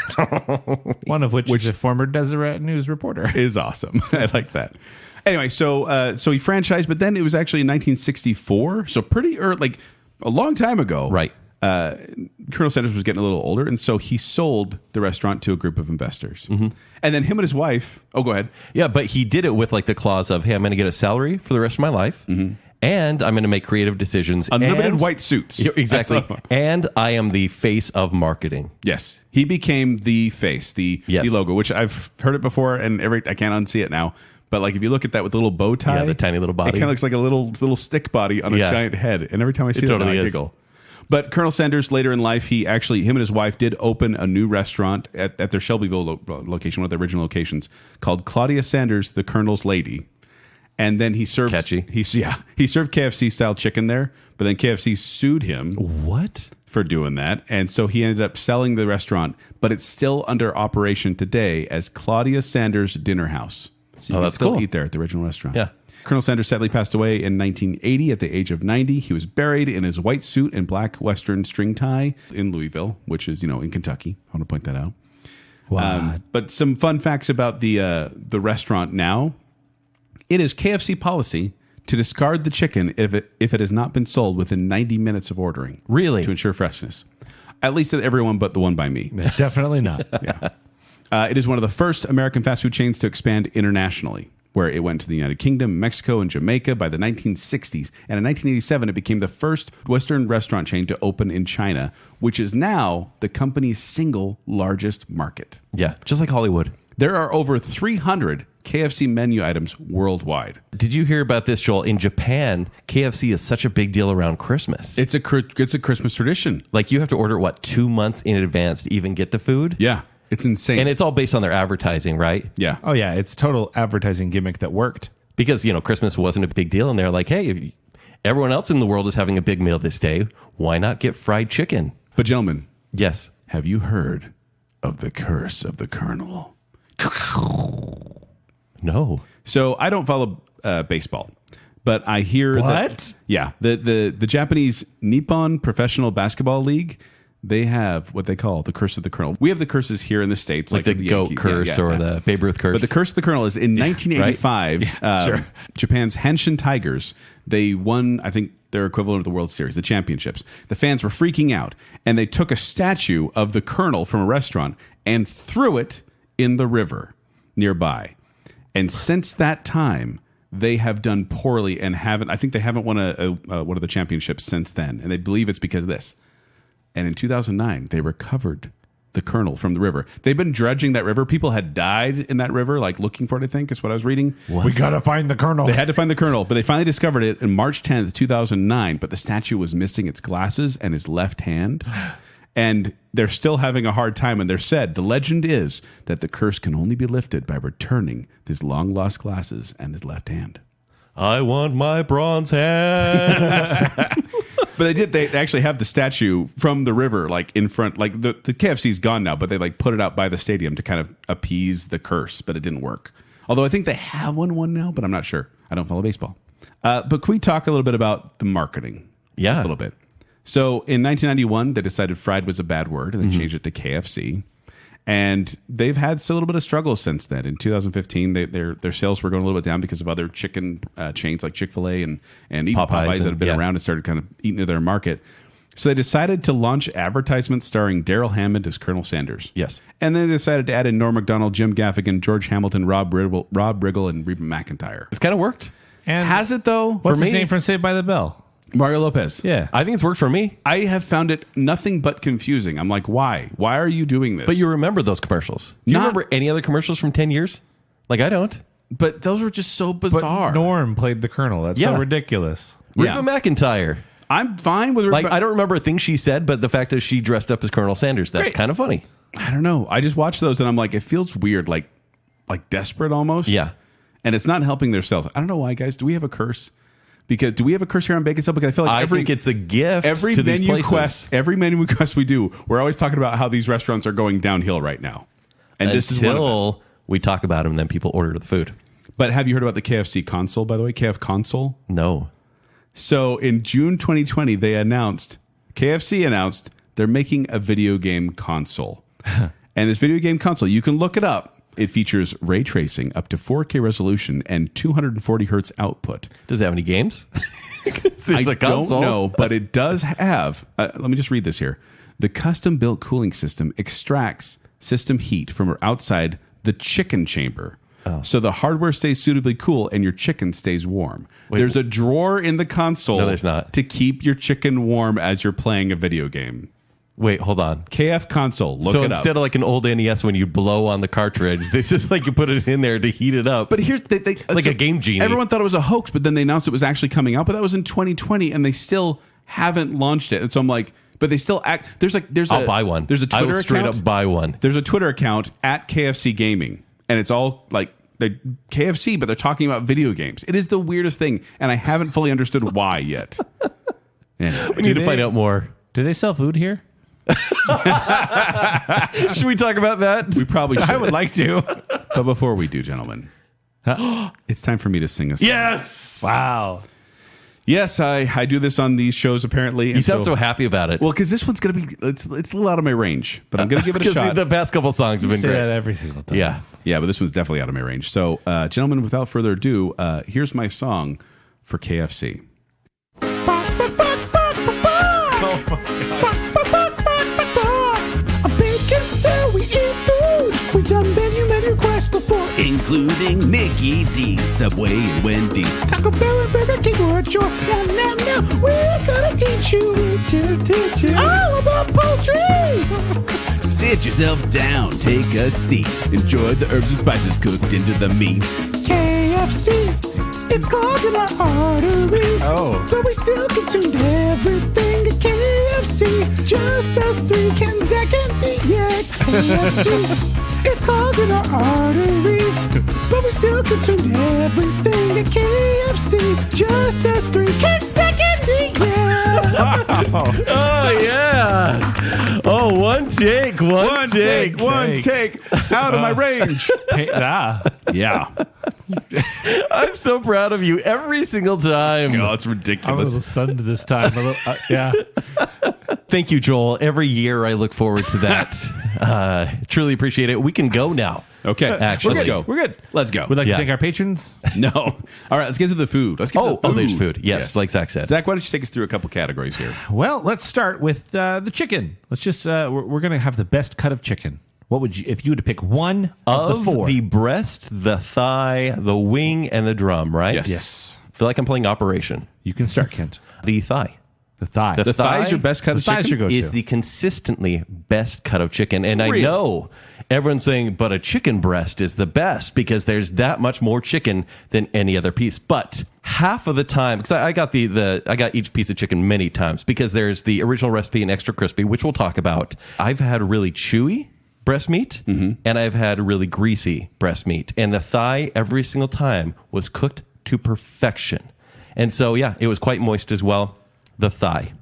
One of which is a former Deseret News reporter. Is awesome. I like that. Anyway, so he franchised, but then it was actually in 1964. So pretty early, like a long time ago. Right. Colonel Sanders was getting a little older, and so he sold the restaurant to a group of investors. Mm-hmm. And then him and his wife... Oh, go ahead. Yeah, but he did it with like the clause of, hey, I'm going to get a salary for the rest of my life, and I'm going to make creative decisions. Unlimited white suits. Exactly. And I am the face of marketing. Yes. He became the face, the logo, which I've heard it before, and I can't unsee it now. But like if you look at that with the little bow tie... Yeah, the tiny little body. It kind of looks like a little stick body on a giant head. And every time I see it, I giggle. But Colonel Sanders, later in life, him and his wife did open a new restaurant at their Shelbyville location, one of the original locations, called Claudia Sanders, the Colonel's Lady. And then he served... Catchy. He served KFC-style chicken there, but then KFC sued him. What? For doing that. And so he ended up selling the restaurant, but it's still under operation today as Claudia Sanders Dinner House. So you can still eat there at the original restaurant. Yeah. Colonel Sanders sadly passed away in 1980 at the age of 90. He was buried in his white suit and black Western string tie in Louisville, which is, in Kentucky. I want to point that out. Wow. But some fun facts about the restaurant now. It is KFC policy to discard the chicken if it has not been sold within 90 minutes of ordering. Really? To ensure freshness. At least at everyone but the one by me. Definitely not. Yeah. It is one of the first American fast food chains to expand internationally, where it went to the United Kingdom, Mexico, and Jamaica by the 1960s. And in 1987, it became the first Western restaurant chain to open in China, which is now the company's single largest market. Yeah, just like Hollywood. There are over 300 KFC menu items worldwide. Did you hear about this, Joel? In Japan, KFC is such a big deal around Christmas. It's a Christmas tradition. Like you have to order, 2 months in advance to even get the food? Yeah, it's insane. And it's all based on their advertising, right? Yeah. Oh, yeah. It's total advertising gimmick that worked. Because, Christmas wasn't a big deal. And they're like, hey, if everyone else in the world is having a big meal this day, why not get fried chicken? But gentlemen, Yes. have you heard of the curse of the Colonel? No. So I don't follow baseball, but I hear What? the Japanese Nippon Professional Basketball League, they have what they call the curse of the Colonel. We have the curses here in the States, Like the goat Yankees. curse or the Babe Ruth curse. But the curse of the Colonel is in 1985, sure. Japan's Hanshin Tigers, they won, I think, their equivalent of the World Series, the championships. The fans were freaking out, and they took a statue of the Colonel from a restaurant and threw it in the river nearby. And since that time, they have done poorly and I think they haven't won one of the championships since then. And they believe it's because of this. And in 2009, they recovered the Colonel from the river. They've been dredging that river. People had died in that river, looking for it, I think, is what I was reading. We got to find the Colonel. They had to find the Colonel, but they finally discovered it on March 10th, 2009. But the statue was missing its glasses and his left hand. And they're still having a hard time. And the legend is that the curse can only be lifted by returning his long lost glasses and his left hand. I want my bronze hands. But they actually have the statue from the river, in front, the KFC's gone now, but they put it out by the stadium to kind of appease the curse, but it didn't work. Although I think they have one now, but I'm not sure. I don't follow baseball. But can we talk a little bit about the marketing? Yeah. A little bit. So in 1991, they decided fried was a bad word, and they changed it to KFC. And they've had a little bit of struggles since then. In 2015, their sales were going a little bit down because of other chicken chains like Chick-fil-A and even Popeyes that have been around and started kind of eating into their market. So they decided to launch advertisements starring Daryl Hammond as Colonel Sanders. Yes. And then they decided to add in Norm Macdonald, Jim Gaffigan, George Hamilton, Rob Riggle, and Reba McEntire. It's kind of worked. And Has it, though? what's for his me- name from Saved by the Bell? Mario Lopez. Yeah. I think it's worked for me. I have found it nothing but confusing. I'm like, why? Why are you doing this? But you remember those commercials. Do you Not- remember any other commercials from 10 years? I don't. But those were just so bizarre. But Norm played the Colonel. That's so Yeah. ridiculous. Yeah. Reba McEntire. I'm fine with I don't remember a thing she said, but the fact that she dressed up as Colonel Sanders, that's kind of funny. I don't know. I just watched those and I'm like, it feels weird, like desperate almost. Yeah. And it's not helping their sales. I don't know why, guys. Do we have a curse? Because do we have a curse here on Baconsale? Because I feel like I think it's a gift every to these menu places. quest, every menu quest we do, we're always talking about how these restaurants are going downhill right now. And this is one of them. Until we talk about them, then people order the food. But have you heard about the KFC console, by the way? KF console? No. So in June 2020, KFC announced they're making a video game console. And this video game console, you can look it up. It features ray tracing up to 4K resolution and 240 hertz output. Does it have any games? It's I a console. don't know, but it does have. Let me just read this here. The custom-built cooling system extracts system heat from outside the chicken chamber. So the hardware stays suitably cool and your chicken stays warm. There's a drawer in the console No, there's not. to keep your chicken warm as you're playing a video game. Wait, hold on. KF console, look So it instead up. of like an old NES when you blow on the cartridge, this is like you put it in there to heat it up. But here's Like a Game Genie. Everyone thought it was a hoax, but then they announced it was actually coming out. But that was in 2020, and they still haven't launched it. And so I'm like, but they still act. I'll buy one. There's a I Twitter will straight account. up buy one. There's a Twitter account at KFC Gaming, and it's all like they're KFC, but they're talking about video games. It is the weirdest thing, and I haven't fully understood why yet. Anyway. We need to find out more. Do they sell food here? Should we talk about that? We probably should. I would like to. But before we do, gentlemen, it's time for me to sing a song. Yes. Wow. Yes, I do this on these shows apparently. You sound so happy about it. Well, because this one's going to be, it's a little out of my range, but I'm going to give it a Because shot. the past couple songs have been Say great. that every single time. Yeah. Yeah, but this one's definitely out of my range. So, gentlemen, without further ado, here's my song for KFC. Baconsale, we eat food. We've done menu quests before, including Mickey D, Subway, and Wendy. Taco Bell and Burger King were a chore. Now, we're gonna teach you all about poultry. Sit Sit yourself down, take a seat. Enjoy the herbs and spices cooked into the meat. KFC, it's clogged in our arteries. Oh. But we still consumed everything at KFC. Just us three, Ken, Zack, and me. Yeah, KFC, it's clogged in our arteries. But we still consumed everything at KFC. Just us three, Ken, Zack, and me. Yeah. Oh, yeah. Oh, one take. One take. Out of my range. Hey, Yeah. I'm so proud of you every single time. Oh, it's I'm a ridiculous. little stunned this time. Yeah. Thank you, Joel. Every year I look forward to that. Truly appreciate it. We can go now. Okay. Actually. Let's go. We're good. Let's go. We'd like Yeah. to thank our patrons. No. All right, let's get to the food. Let's get to the food. there's food. Yes, like Zach said. Zach, why don't you take us through a couple categories here? Well, let's start with the chicken. Let's just we're going to have the best cut of chicken. What would you, if you had to pick one of the four? The breast, the thigh, the wing, and the drum, right? Yes. I feel like I'm playing Operation. You can start, Kent. The thigh. The thigh. The thigh is your best cut of thigh is chicken? your go-to. Is the consistently best cut of chicken. And Really? I know everyone's saying, but a chicken breast is the best because there's that much more chicken than any other piece. But half of the time, because I got I got each piece of chicken many times because there's the original recipe and extra crispy, which we'll talk about. I've had really chewy breast meat and I've had really greasy breast meat. And the thigh every single time was cooked to perfection. And so, yeah, it was quite moist as well. The thigh.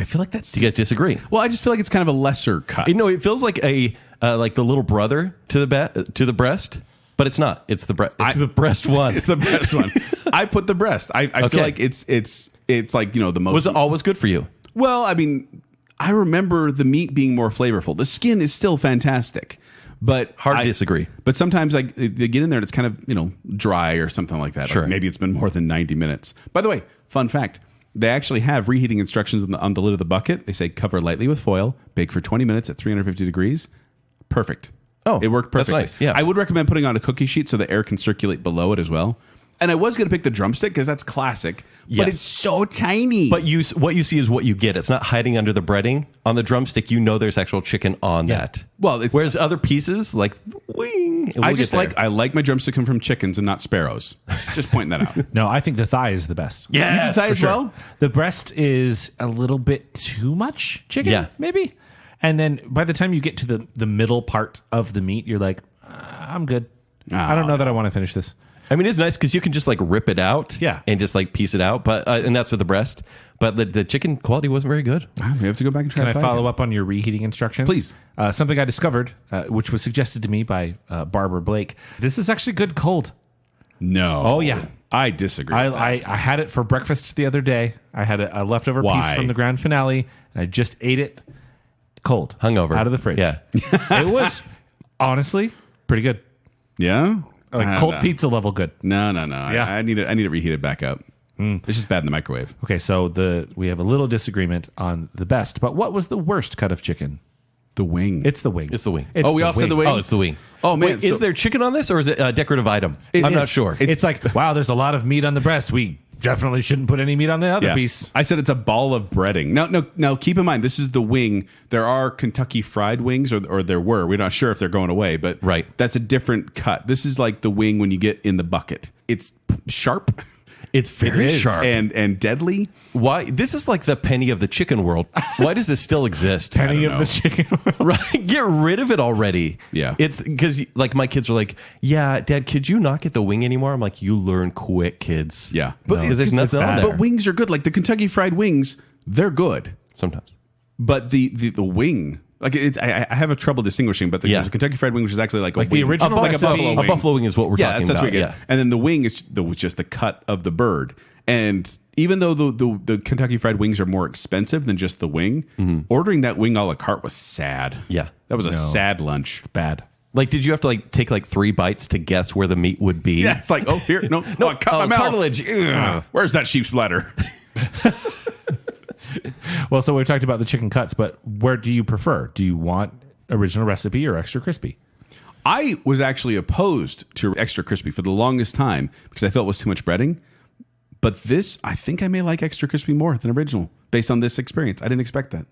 I feel like that's... Do you guys disagree? Well, I just feel like it's kind of a lesser cut. No, it feels like like the little brother to the breast, but it's not. It's the breast. It's the breast one. It's the best one. I put the breast. I Okay. feel like it's like, the most... Was it always good for you? Well, I mean, I remember the meat being more flavorful. The skin is still fantastic, but Hard to disagree. But sometimes they get in there and it's kind of dry or something like that. Sure. Or maybe it's been more than 90 minutes. By the way, fun fact: they actually have reheating instructions on the lid of the bucket. They say cover lightly with foil, bake for 20 minutes at 350 degrees. Perfect. Oh, it worked that's perfectly. nice. Yeah. I would recommend putting on a cookie sheet so the air can circulate below it as well. And I was going to pick the drumstick because that's classic, but Yes. it's so tiny. But what you see is what you get. It's not hiding under the breading. On the drumstick, there's actual chicken on that. Well, whereas other pieces like wing, and we'll get there. I like my drumstick from chickens and not sparrows. Just pointing that out. No, I think the thigh is the best. Yes, You thigh for as sure. well? The breast is a little bit too much chicken, Yeah. maybe. And then by the time you get to the middle part of the meat, you're like, I'm good. I don't know that I want to finish this. I mean, it's nice because you can just like rip it out, Yeah. and just like piece it out. But and that's with the breast. But the chicken quality wasn't very good. We have to go back and try Can I to follow up on your reheating instructions? Please. Something I discovered, which was suggested to me by Barbara Blake. This is actually good cold. No. Oh, yeah. I disagree. with that. I had it for breakfast the other day. I had a leftover piece Why? from the grand finale, and I just ate it cold. Hungover. Out of the fridge. Yeah. It was, honestly, pretty good. Yeah? Like cold pizza level good. No. Yeah. I need it reheated back up. It's just bad in the microwave. Okay, so we have a little disagreement on the best, but what was the worst cut of chicken? The wing. It's the wing. It's the wing. It's Oh, we all said the wing? Oh, it's the wing. Oh, man, Wait, is so- there chicken on this, or is it a decorative item? I'm not sure. It's like, wow, there's a lot of meat on the breast. We definitely shouldn't put any meat on the other piece. I said it's a ball of breading. Now, keep in mind, this is the wing. There are Kentucky fried wings, or there were. We're not sure if they're going away, but Right. that's a different cut. This is like the wing when you get in the bucket. It's sharp It's very sharp. and deadly. Why? This is like the penny of the chicken world. Why does this still exist? Penny don't of know. the chicken. Right? Get rid of it already. Yeah. It's because like my kids are like, yeah, Dad, could you not get the wing anymore? I'm like, you learn quick, kids. Yeah. Because there's nothing on there. But wings are good. Like the Kentucky fried wings, they're good. Sometimes. But the wing, like I have a trouble distinguishing. But there's a Kentucky fried wing, which is actually like Like a the wing. original like a recipe. buffalo A wing. buffalo wing is what we're talking that's about. what we get. Yeah. And then the wing is just the cut of the bird. And even though the Kentucky fried wings are more expensive than just the wing, ordering that wing a la carte was sad. Yeah. That was a sad lunch. It's Bad. Like, did you have to like take like 3 bites to guess where the meat would be? Yeah, it's like, oh, here, no, I cut my mouth. cartilage. Ugh. Where's that sheep's bladder? Well, so we've talked about the chicken cuts, but where do you prefer? Do you want original recipe or extra crispy? I was actually opposed to extra crispy for the longest time because I felt it was too much breading. But this, I think I may like extra crispy more than original based on this experience. I didn't expect that.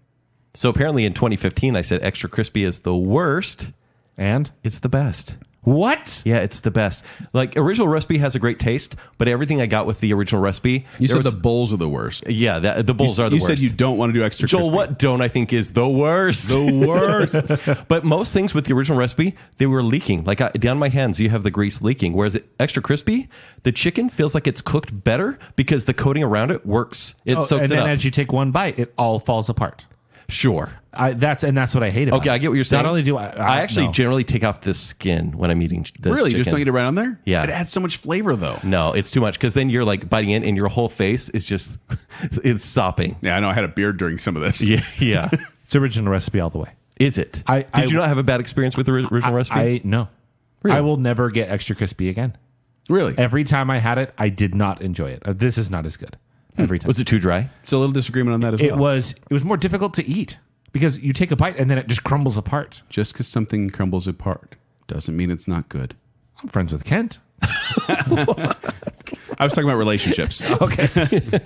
So apparently in 2015, I said extra crispy is the worst. And It's the best. what? Yeah, it's the best. Like, original recipe has a great taste, but everything I got with the original recipe... You there said was- the bowls are the worst. Yeah, the bowls are the You worst. said you don't want to do extra Joel, crispy. what don't I think is the worst? The worst. But most things with the original recipe, they were leaking. Like, down my hands, you have the grease leaking. Whereas extra crispy, the chicken feels like it's cooked better because the coating around it works. It soaks and it then up. as you take one bite, it all falls apart. Sure. That's what I hate about it. Okay, I get what you're saying. Not only do I actually no. generally take off the skin when I'm eating this Really? chicken. Just don't eat it right on there? Yeah. It adds so much flavor, though. No, it's too much because then you're like biting in and your whole face is just, it's sopping. Yeah, I know. I had a beard during some of this. Yeah. It's original recipe all the way. Is it? Did you not have a bad experience with the original recipe? No. Really? I will never get extra crispy again. Really? Every time I had it, I did not enjoy it. This is not as good. Every time. Was it too dry? So a little disagreement on that as It well. was more difficult to eat because you take a bite and then it just crumbles apart. Just because something crumbles apart doesn't mean it's not good. I'm friends with Kent. I was talking about relationships. Okay.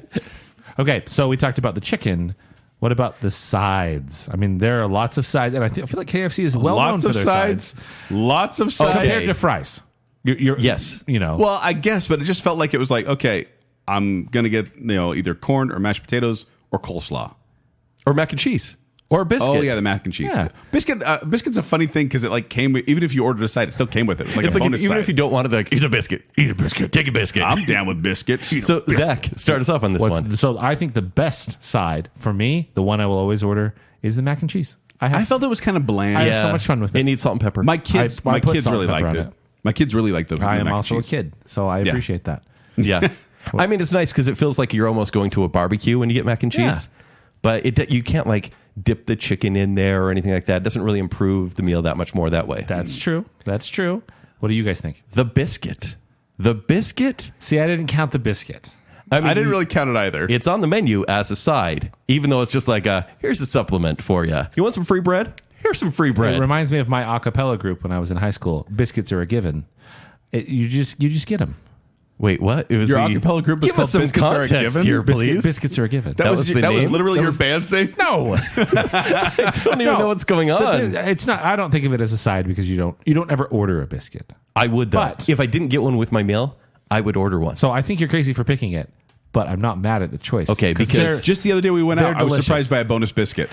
Okay, so we talked about the chicken. What about the sides? I mean, there are lots of sides, and I feel like KFC is well known Lots for of their sides. Lots of sides. compared to fries. You're Yes. You know. Well, I guess, but it just felt like it was like, okay, I'm going to get either corn or mashed potatoes or coleslaw. Or mac and cheese? Or a biscuit? Oh, yeah, the mac and cheese. Yeah. Biscuit's a funny thing because it like came with, even if you ordered a side, it still came with it. It was like It's a like bonus even side. if you don't want it, like, eat a biscuit. Eat a biscuit. Take a biscuit. I'm down with biscuit. So, Zach, start us off on this one. So I think the best side for me, the one I will always order, is the mac and cheese. I felt it was kind of bland. I had so much fun with it. It needs salt and pepper. My kids, I my put kids salt really and pepper liked on it. it. My kids really liked the I am mac and also a cheese. kid, so I appreciate that. Yeah. I mean, it's nice because it feels like you're almost going to a barbecue when you get mac and cheese. Yeah. But you can't like dip the chicken in there or anything like that. It doesn't really improve the meal that much more that way. That's true. That's true. What do you guys think? The biscuit. The biscuit? See, I didn't count the biscuit. I mean, I didn't really count it either. It's on the menu as a side, even though it's just like here's a supplement for you. You want some free bread? Here's some free bread. It reminds me of my a cappella group when I was in high school. Biscuits are a given. You just get them. Wait, what? It was Your acapella group was Give us called some Biscuits Are a context Given? here, please. Biscuits are a given. That was the that was name? literally That your was- band saying? No, I don't even know what's going on. it's not. I don't think of it as a side because you don't ever order a biscuit. I would though. But- If I didn't get one with my meal, I would order one. So I think you're crazy for picking it, but I'm not mad at the choice. Okay, because they're- Just the other day we went They're out, I was delicious. surprised by a bonus biscuit.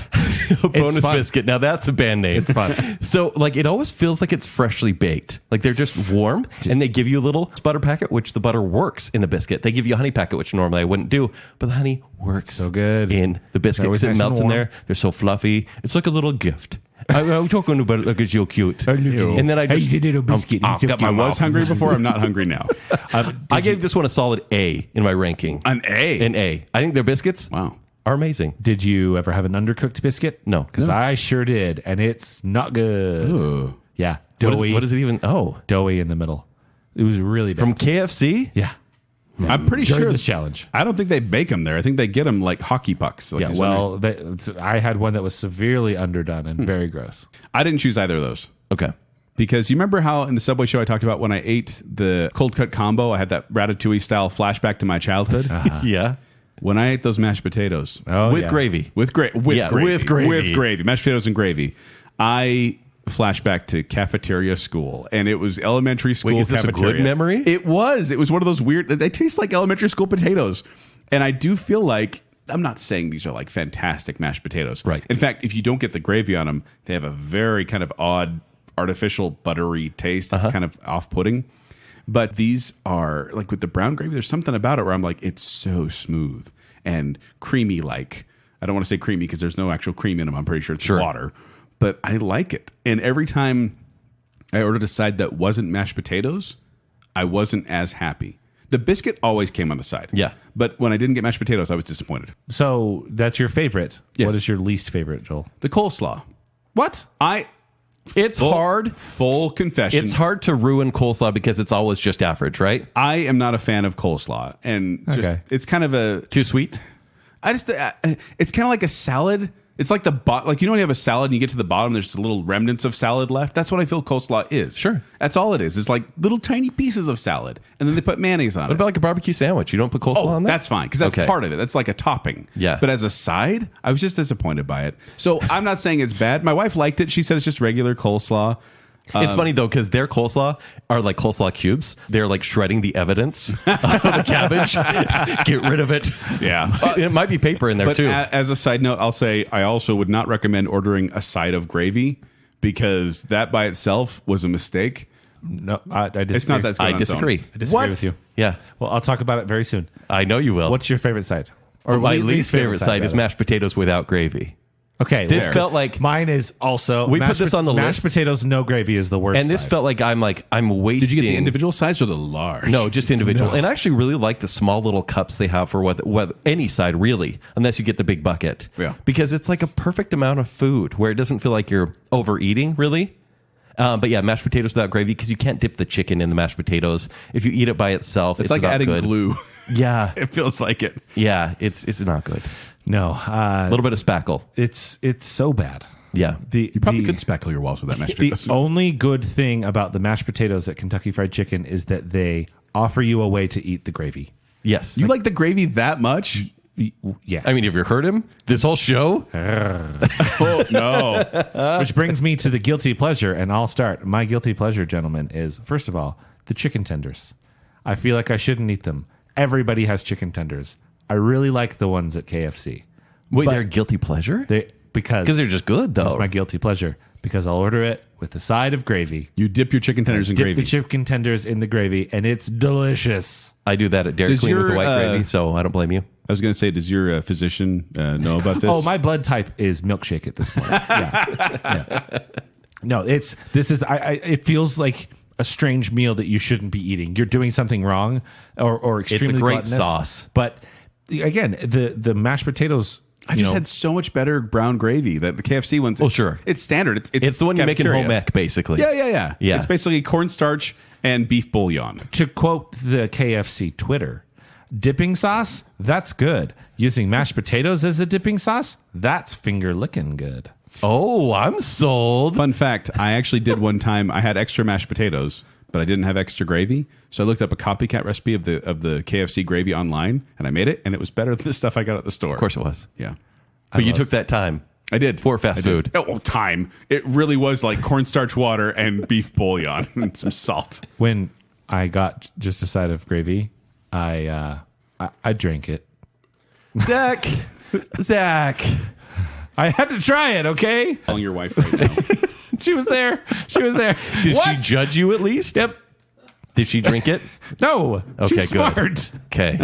a bonus fun. biscuit. Now that's a band name. It's fun. So like it always feels like it's freshly baked. Like they're just warm and they give you a little butter packet, which the butter works in the biscuit. They give you a honey packet, which normally I wouldn't do, but the honey works So good. in the biscuit. always 'Cause it nice and melts in warm. there. They're so fluffy. It's like a little gift. I'm talking about it like it's so cute. And then I just I was hungry before. I'm not hungry now. I gave this one a solid A in my ranking. An A. An A. I think their biscuits Wow. are amazing. Did you ever have an undercooked biscuit? No. because I sure did, and it's not good. Ooh. Yeah, What is, doughy, what is it even? Oh, doughy in the middle. It was really bad. from KFC? yeah. I'm pretty During sure this challenge. I don't think they bake them there. I think they get them like hockey pucks. Like Yeah, it's well, I had one that was severely underdone and very gross. I didn't choose either of those. Okay. Because you remember how in the Subway show I talked about when I ate the cold cut combo, I had that Ratatouille style flashback to my childhood. Yeah. When I ate those mashed potatoes With gravy. with gravy, Yeah, with gravy. mashed potatoes and gravy, I flashback to cafeteria school, and it was elementary school. Wait, is this a cafeteria. good memory? It was. It was one of those weird. They taste like elementary school potatoes, and I do feel like. I'm not saying these are like fantastic mashed potatoes. Right. In fact, if you don't get the gravy on them, they have a very kind of odd, artificial, buttery taste. That's kind of off-putting. But these are, like with the brown gravy, there's something about it where I'm like, it's so smooth and creamy like. I don't want to say creamy because there's no actual cream in them. I'm pretty sure it's water. But I like it. And every time I ordered a side that wasn't mashed potatoes, I wasn't as happy. The biscuit always came on the side. Yeah. But when I didn't get mashed potatoes, I was disappointed. So that's your favorite. Yes. What is your least favorite, Joel? The coleslaw. What? It's hard. Full confession. It's hard to ruin coleslaw because it's always just average, right? I am not a fan of coleslaw. And just, Okay. it's kind of a... Too sweet? it's kind of like a salad, It's like like when you have a salad and you get to the bottom, there's just little remnants of salad left. That's what I feel coleslaw is. Sure. That's all it is. It's like little tiny pieces of salad, and then they put mayonnaise on it. What about like a barbecue sandwich? You don't put coleslaw on that? That's fine, because that's part of it. That's like a topping. Yeah. But as a side, I was just disappointed by it. So I'm not saying it's bad. My wife liked it. She said it's just regular coleslaw. It's funny though, because their coleslaw are like coleslaw cubes. They're like shredding the evidence of the cabbage. Get rid of it. Yeah. It might be paper in there But too. as a side note, I'll say I also would not recommend ordering a side of gravy, because that by itself was a mistake. No, I disagree. It's not that good I on its disagree. own. I disagree with you. Yeah. Well, I'll talk about it very soon. I know you will. What's your favorite side? Or my least favorite side is rather. mashed potatoes without gravy. Okay, This there. felt like mine is also. We put this on the mashed list. potatoes, no gravy is the worst. And this side. felt like I'm wasting. Did you get the individual sides or the large? No, just individual. And I actually really like the small little cups they have for what any side, really, unless you get the big bucket. Yeah. Because it's like a perfect amount of food where it doesn't feel like you're overeating, really. But yeah, mashed potatoes without gravy, because you can't dip the chicken in the mashed potatoes. If you eat it by itself, It's like not adding good. glue. Yeah. It feels like it. Yeah, it's not good. no, A little bit of spackle. it's so bad. Yeah. You You probably could spackle your walls with that mashed The potatoes. only good thing about the mashed potatoes at Kentucky Fried Chicken is that they offer you a way to eat the gravy. Yes. You like the gravy that much? Yeah. I mean, have you heard him? This whole show? Oh, no. Which brings me to the guilty pleasure, and I'll start. My guilty pleasure, gentlemen, is, first of all, the chicken tenders. I feel like I shouldn't eat them. Everybody has chicken tenders. I really like the ones at KFC. Wait, But they're guilty pleasure? Because Because they're just good, though. it's my guilty pleasure. Because I'll order it with a side of gravy. You dip your chicken tenders in Dip gravy. the chicken tenders in the gravy, and it's delicious. I do that at Dairy Does Queen with the your, white gravy, so I don't blame you. I was going to say, does your physician know about this? Oh, my blood type is milkshake at this point. Yeah. No, it feels like a strange meal that you shouldn't be eating. You're doing something wrong or extremely great gluttonous. sauce. But again, the mashed potatoes. I just had so much better brown gravy. That the KFC ones. Oh, sure. It's standard. It's the one you make in cafeteria. home ec, basically. Yeah. Yeah. It's basically cornstarch and beef bouillon. To quote the KFC Twitter, dipping sauce, that's good. Using mashed potatoes as a dipping sauce, that's finger licking good. Oh, I'm sold. Fun fact, I actually did one time. I had extra mashed potatoes, but I didn't have extra gravy. So I looked up a copycat recipe of the KFC gravy online, and I made it, and it was better than the stuff I got at the store. Of course it was. Yeah. But you took that time. I did. For fast I did. food. Oh, time. It really was like cornstarch water and beef bouillon and some salt. When I got just a side of gravy, I drank it. Zack. I had to try it, okay? Calling your wife right now. She was there. Did she judge you at least? Yep. Did she drink it? No. Okay, She's good. smart. Okay.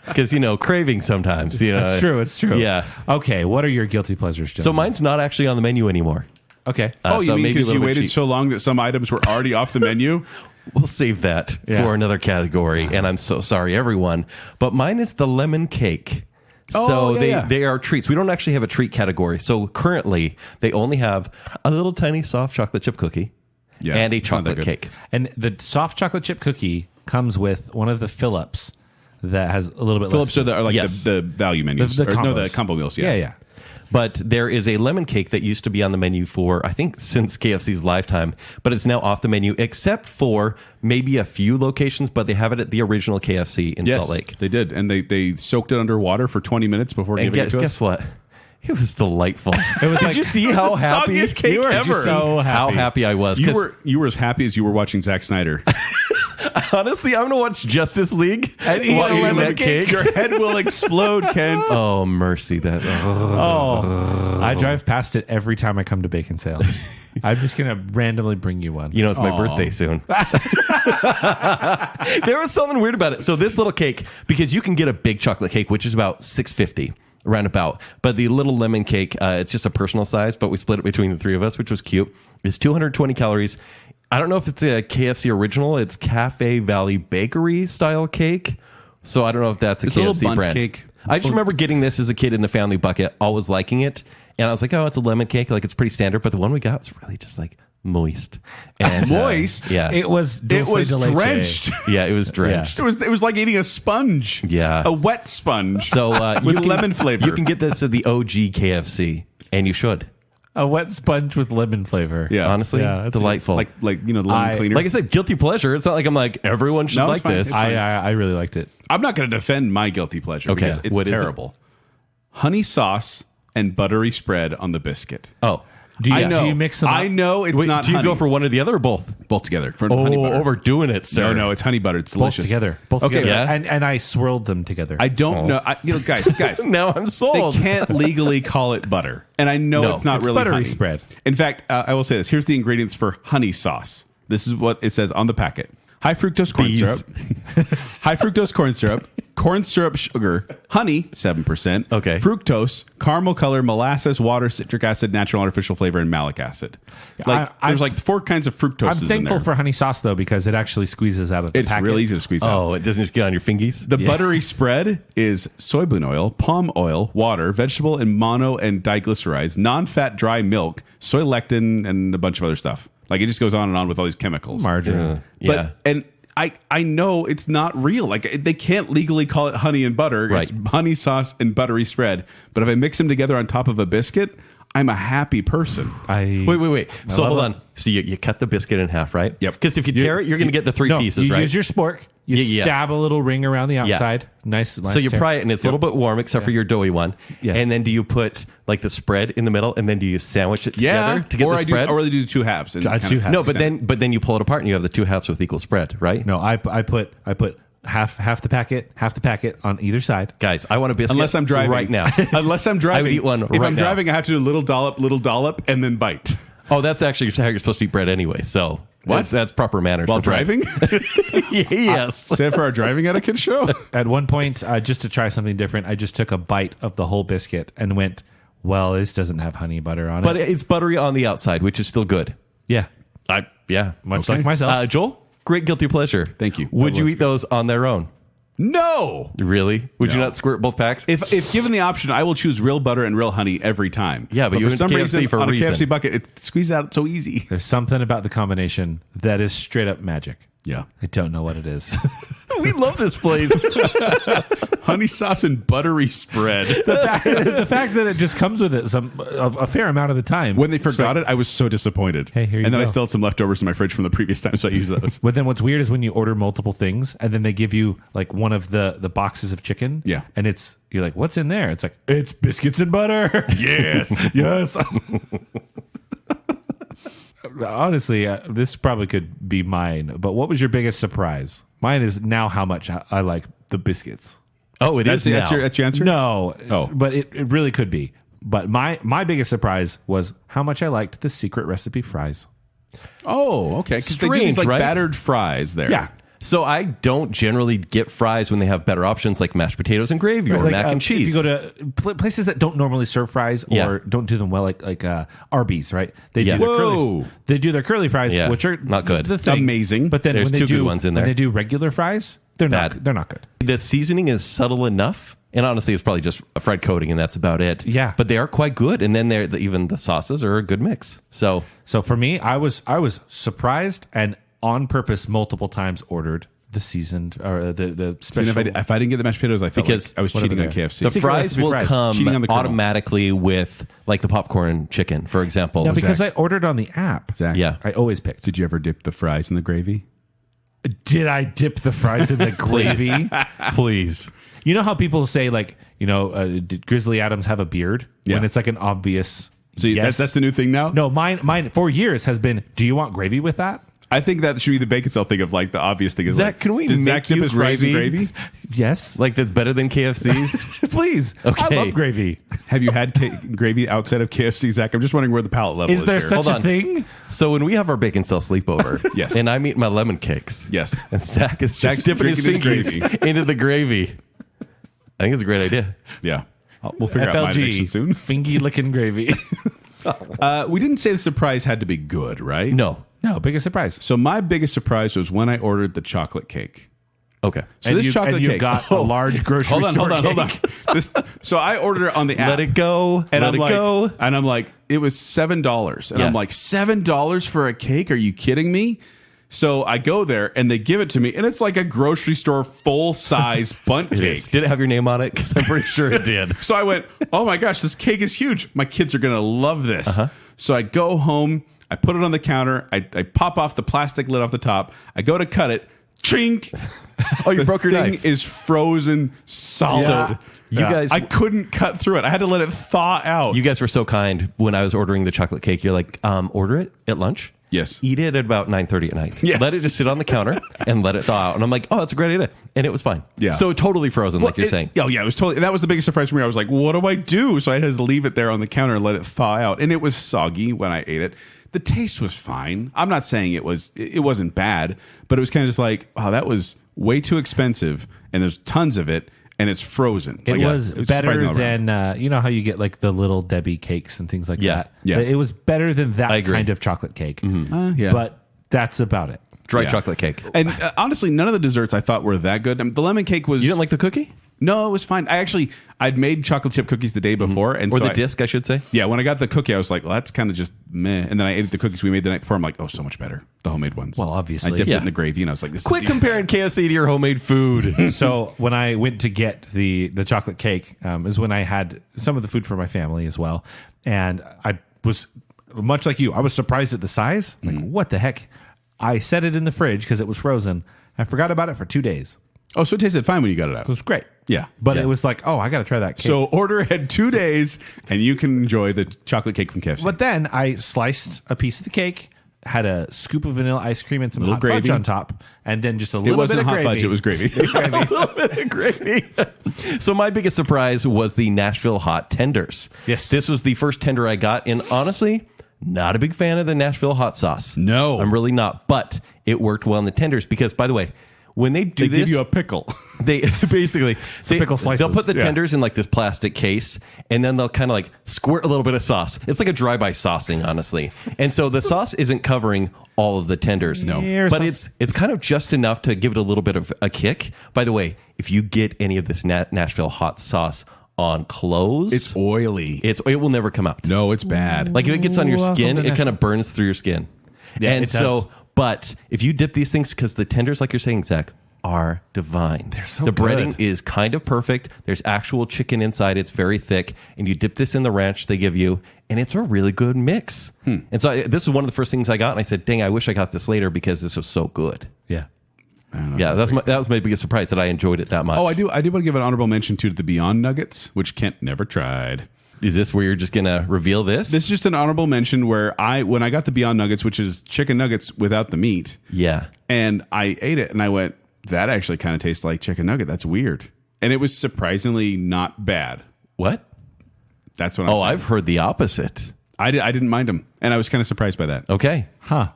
Because, craving sometimes. It's true. Yeah. Okay, what are your guilty pleasures, John? So mine's not actually on the menu anymore. Okay. You so mean maybe a because little you bit waited cheap. so long that some items were already off the menu? We'll save that for another category. And I'm so sorry, everyone. But mine is the lemon cake. So they are treats. We don't actually have a treat category. So currently, they only have a little tiny soft chocolate chip cookie and a it's not that chocolate good. cake. And the soft chocolate chip cookie comes with one of the fill-ups that has a little bit Phillips less. are like Yes. the value menus. the the combos. combo meals. Yeah. But there is a lemon cake that used to be on the menu for, I think, since KFC's lifetime, but it's now off the menu, except for maybe a few locations, but they have it at the original KFC in Salt Lake. They did. And they soaked it under water for 20 minutes before And giving it to us. guess what? It was delightful. was Did like- you see how happy soggiest cake you were? ever. Did you see So how happy. happy I was? 'Cause You were as happy as you were watching Zack Snyder. honestly, I'm going to watch Justice League And eat while a eating lemon that cake. cake. Your head will explode, Kent. Oh, mercy. I drive past it every time I come to Baconsale. I'm just going to randomly bring you one. It's my birthday soon. There was something weird about it. So this little cake, because you can get a big chocolate cake, which is about $6.50 roundabout, but the little lemon cake, it's just a personal size, but we split it between the three of us, which was cute. It's 220 calories. I don't know if it's a KFC original. It's Cafe Valley Bakery style cake. So I don't know if that's a It's a little KFC bundt brand. cake. I just remember getting this as a kid in the family bucket, always liking it. And I was like, oh, it's a lemon cake. Like, it's pretty standard. But the one we got was really just like moist. And, Moist? Yeah. It was dulce de leche. drenched. Yeah, it was drenched. It was like eating a sponge. Yeah. A wet sponge. So with lemon flavor. You can get this at the OG KFC. and you should. A wet sponge with lemon flavor. Yeah. Honestly, Yeah, that's delightful. Like the lemon cleaner. Like I said, guilty pleasure. It's not like I'm like, everyone should No, like it's fine. this. It's fine. I really liked it. I'm not going to defend my guilty pleasure. Okay. Because it's What is it? terrible. Honey sauce and buttery spread on the biscuit. Oh. Do I know. you mix them up? I know it's Wait, not do you honey. go for one or the other or both? both together? For honey butter. Overdoing it, sir. No, it's honey butter. It's both delicious. together. Both Okay, together. yeah. And I swirled them together. I don't know. Guys. Now I'm They sold. can't legally call it butter. And I know No, it's not it's really buttery honey. spread. In fact, I will say this. Here's the ingredients for honey sauce. This is what it says on the packet. High fructose corn syrup. High fructose corn syrup sugar, honey, 7%. Okay. Fructose, caramel color, molasses, water, citric acid, natural artificial flavor, and malic acid. There's like 4 kinds of fructose I'm thankful in there. for honey sauce, though, because it actually squeezes out of the It's packet. really easy to squeeze out. Oh, it doesn't just get on your fingies? The buttery spread is soybean oil, palm oil, water, vegetable and mono and diglycerides, non-fat dry milk, soy lectin, and a bunch of other stuff. Like it just goes on and on with all these chemicals. Margarine. Yeah. And I know it's not real. Like they can't legally call it honey and butter. Right. It's honey sauce and buttery spread. But if I mix them together on top of a biscuit, I'm a happy person. Wait. So love hold it. on. So you cut the biscuit in half, right? Yep. Because if you tear it, you're going to get the 3 pieces, you right? use your spork. You Yeah. stab a little ring around the outside. Nice. So you tear. pry it and it's a little bit warm, except for your doughy one. Yeah. And then do you put like the spread in the middle, and then do you sandwich it together to get or the spread? or they do 2 halves. And Two kinda halves. No, but extend. then you pull it apart and you have the 2 halves with equal spread, right? No, I put half the packet on either side. Guys, I want a biscuit Unless I'm driving right now. Unless I'm driving, I would eat one If right I'm now. driving, I have to do little dollop, and then bite. Oh, that's actually how you're supposed to eat bread anyway. So What? That's proper manners While for bread. driving? Yes. Say it for our driving etiquette show. At one point, just to try something different, I just took a bite of the whole biscuit and went, well, this doesn't have honey butter on But it. it's buttery on the outside, which is still good. Yeah. Yeah. Much Okay. like myself. Joel, great guilty pleasure. Thank you. Would That you was eat those on their own? No. Really? Would you No. not squirt both packs? If given the option, I will choose real butter and real honey every time. Yeah, but you for went some KFC reason, for a on a reason. KFC bucket, it squeezes out so easy. There's something about the combination that is straight up magic. Yeah. I don't know what it is. We love this place. Honey sauce and buttery spread. The fact that it just comes with it a fair amount of the time. When they forgot it, I was so disappointed. Hey, here you and then I go. still had some leftovers in my fridge from the previous time, so I used those. But then what's weird is when you order multiple things and then they give you like one of the boxes of chicken. Yeah. And you're like, what's in there? It's like, it's biscuits and butter. Yes. Yes. Honestly, this probably could be mine. But what was your biggest surprise? Mine is now how much I like the biscuits. Oh, it is now. That's your answer? No. Oh. But it really could be. But my biggest surprise was how much I liked the secret recipe fries. Oh, okay. 'Cause they do Strange, these, like right? battered fries there. Yeah. So I don't generally get fries when they have better options like mashed potatoes and gravy or Like, mac and cheese. If you go to places that don't normally serve fries or Yeah. don't do them well, like Arby's, right? They Yeah. do their Whoa. their curly fries, Yeah. which are Not good. The thing. Amazing. But then There's when they two do good ones in there. when they do regular fries, they're Bad. not. They're not good. The seasoning is subtle enough, and honestly, it's probably just a fried coating, and that's about it. Yeah. But they are quite good, and then even the sauces are a good mix. So So for me, I was surprised and on purpose multiple times ordered the seasoned or the See, special. if I didn't get the mashed potatoes, I felt Because like I was whatever cheating on they are. KFC. the Secret fries recipe will fries. come Cheating on the kernel. automatically with like the popcorn chicken, for example. No, because I ordered on the app. Zach, Yeah. I always picked. Did you ever dip the fries in the gravy? Did I dip the fries in the gravy? Please. You know how people say like, did Grizzly Adams have a beard? Yeah. When it's like an obvious. So yes. that's the new thing now? No, mine for years has been. Do you want gravy with that? I think that should be the Baconsale thing of like the obvious thing is Zach, like, can we does make Zach dip you his fries in gravy? gravy? Yes, Like that's better than KFC's? please. Okay. I love gravy. Have you had gravy outside of KFC, Zach? I'm just wondering where the palate level is Is there here. such Hold a on. thing? So when we have our Baconsale sleepover, Yes. and I'm eating my lemon cakes, Yes. and Zach is just Zach's dipping his drinking his fingies into the gravy. I think it's a great idea. Yeah. We'll figure out my addiction FLG, soon. fingy licking gravy. We didn't say the surprise had to be good, right? No. No, biggest surprise. So my biggest surprise was when I ordered the chocolate cake. Okay. So this chocolate you cake. got a large grocery Hold on. store cake. So I ordered it on the app. Let it go. And Let I'm it like, go. And I'm like, it was $7. And Yeah. I'm like, $7 for a cake? Are you kidding me? So I go there and they give it to me, and it's like a grocery store full-size bundt cake. Did it have your name on it? Because I'm pretty sure it did. So I went, oh my gosh, this cake is huge. My kids are going to love this. So I go home, I put it on the counter, I pop off the plastic lid off the top, I go to cut it, chink. Oh, you broke your thing knife. is frozen solid. So you guys, I couldn't cut through it. I had to let it thaw out. you guys were so kind when I was ordering the chocolate cake. You're like, order it at lunch. Yes. Eat it at about 9:30 at night. Yes. Let it just sit on the counter and let it thaw out. And I'm like, oh, that's a great idea. And it was fine. Yeah. So totally frozen, like you're saying. Oh yeah, it was totally. That was the biggest surprise for me. I was like, what do I do? So I had to leave it there on the counter and let it thaw out. And it was soggy when I ate it. The taste was fine. I'm not saying it wasn't bad, but it was kind of just like, oh, that was way too expensive, and there's tons of it, and it's frozen. It Like, was surprising better all around. than you know how you get like the little Debbie cakes and things like that. Yeah. It was better than I that agree. kind of chocolate cake. Yeah. But that's about it. Dry Yeah. chocolate cake. And honestly, none of the desserts I thought were that good. I mean, the lemon cake was. You didn't like the cookie? No, it was fine. I'd made chocolate chip cookies the day before, and Or so the disc, I should say? Yeah, when I got the cookie, I was like, well, that's kind of just meh. And then I ate the cookies we made the night before. I'm like, oh, so much better. The homemade ones. Well, obviously. I dipped Yeah. it in the gravy, and I was like, this Quit is even comparing KFC to your homemade food. So when I went to get the chocolate cake, is when I had some of the food for my family as well, and I was much like you. I was surprised at the size. Like, what the heck? I set it in the fridge because it was frozen. I forgot about it for 2 days. Oh, so it tasted fine when you got it out. It was great. Yeah. But Yeah. it was like, oh, I got to try that cake. So order ahead 2 days, and you can enjoy the chocolate cake from KFC. But then I sliced a piece of the cake, had a scoop of vanilla ice cream and some Little hot fudge gravy. on top, and then just a it little wasn't bit of hot gravy. fudge; it was gravy. A little bit of gravy. So my biggest surprise was the Nashville hot tenders. Yes. This was the first tender I got, and honestly, not a big fan of the Nashville hot sauce. No. I'm really not. But it worked well in the tenders because, by the way, when they do They this, give you a pickle. they basically pickle slices. they'll put the Yeah. tenders in like this plastic case, and then they'll kind of like squirt a little bit of sauce. It's like a drive-by saucing, honestly. And so the sauce isn't covering all of the tenders. No. Here's But some- it's kind of just enough to give it a little bit of a kick. By the way, if you get any of this Nashville hot sauce on clothes, It's oily. it will never come out. No, it's bad. Like if it gets on your Welcome skin, to it kind of burns through your skin. Yeah, and it does. so, but if you dip these things, because the tenders, like you're saying, Zach, are divine. They're so The breading good. is kind of perfect. There's actual chicken inside. It's very thick. And you dip this in the ranch they give you, and it's a really good mix. And so this is one of the first things I got, and I said, dang, I wish I got this later because this was so good. Yeah. Yeah, that was my biggest surprise that I enjoyed it that much. Oh, I do want to give an honorable mention to the Beyond Nuggets, which Kent never tried. Is this where you're just going to reveal this? This is just an honorable mention where when I got the Beyond Nuggets, which is chicken nuggets without the meat, Yeah. and I ate it, and I went, that actually kind of tastes like chicken nugget. That's weird. And it was surprisingly not bad. What? That's what I'm Oh, saying. I've heard the opposite. I didn't mind them, and I was kind of surprised by that. Okay.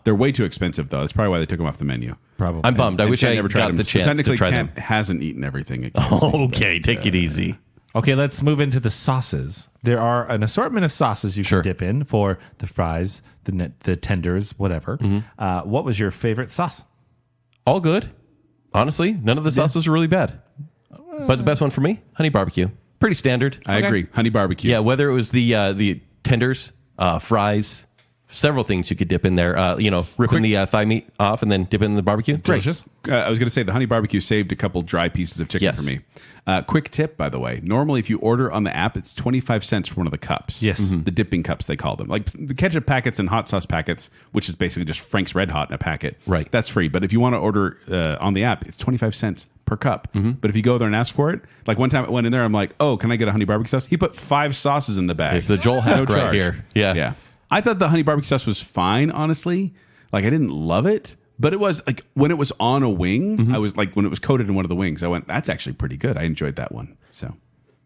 They're way too expensive, though. That's probably why they took them off the menu. Probably. I'm bummed. I And wish Kent I never tried got them. the So chance technically, to try Kent them. hasn't eaten everything. At KFC, Okay, take it easy. Okay, let's move into the sauces. There are an assortment of sauces you Sure. can dip in for the fries, the tenders, whatever. What was your favorite sauce? All good. Honestly, none of the sauces are really bad. But the best one for me, honey barbecue. Pretty standard. I agree. Honey barbecue. Yeah, whether it was the tenders, fries, several things you could dip in there. Ripping the thigh meat off and then dip it in the barbecue. Delicious. I was going to say the honey barbecue saved a couple dry pieces of chicken Yes. for me. Quick tip, by the way. Normally, if you order on the app, it's 25 cents for one of the cups. Yes. The dipping cups, they call them. Like the ketchup packets and hot sauce packets, which is basically just Frank's Red Hot in a packet. Right. That's free. But if you want to order on the app, it's 25 cents per cup. But if you go there and ask for it, like one time I went in there, I'm like, oh, can I get a honey barbecue sauce? He put 5 sauces in the bag. It's the Joel hack right charge. here. Yeah. Yeah. I thought the honey barbecue sauce was fine, honestly. Like, I didn't love it, but it was like when it was on a wing, I was like, when it was coated in one of the wings, I went, that's actually pretty good. I enjoyed that one. So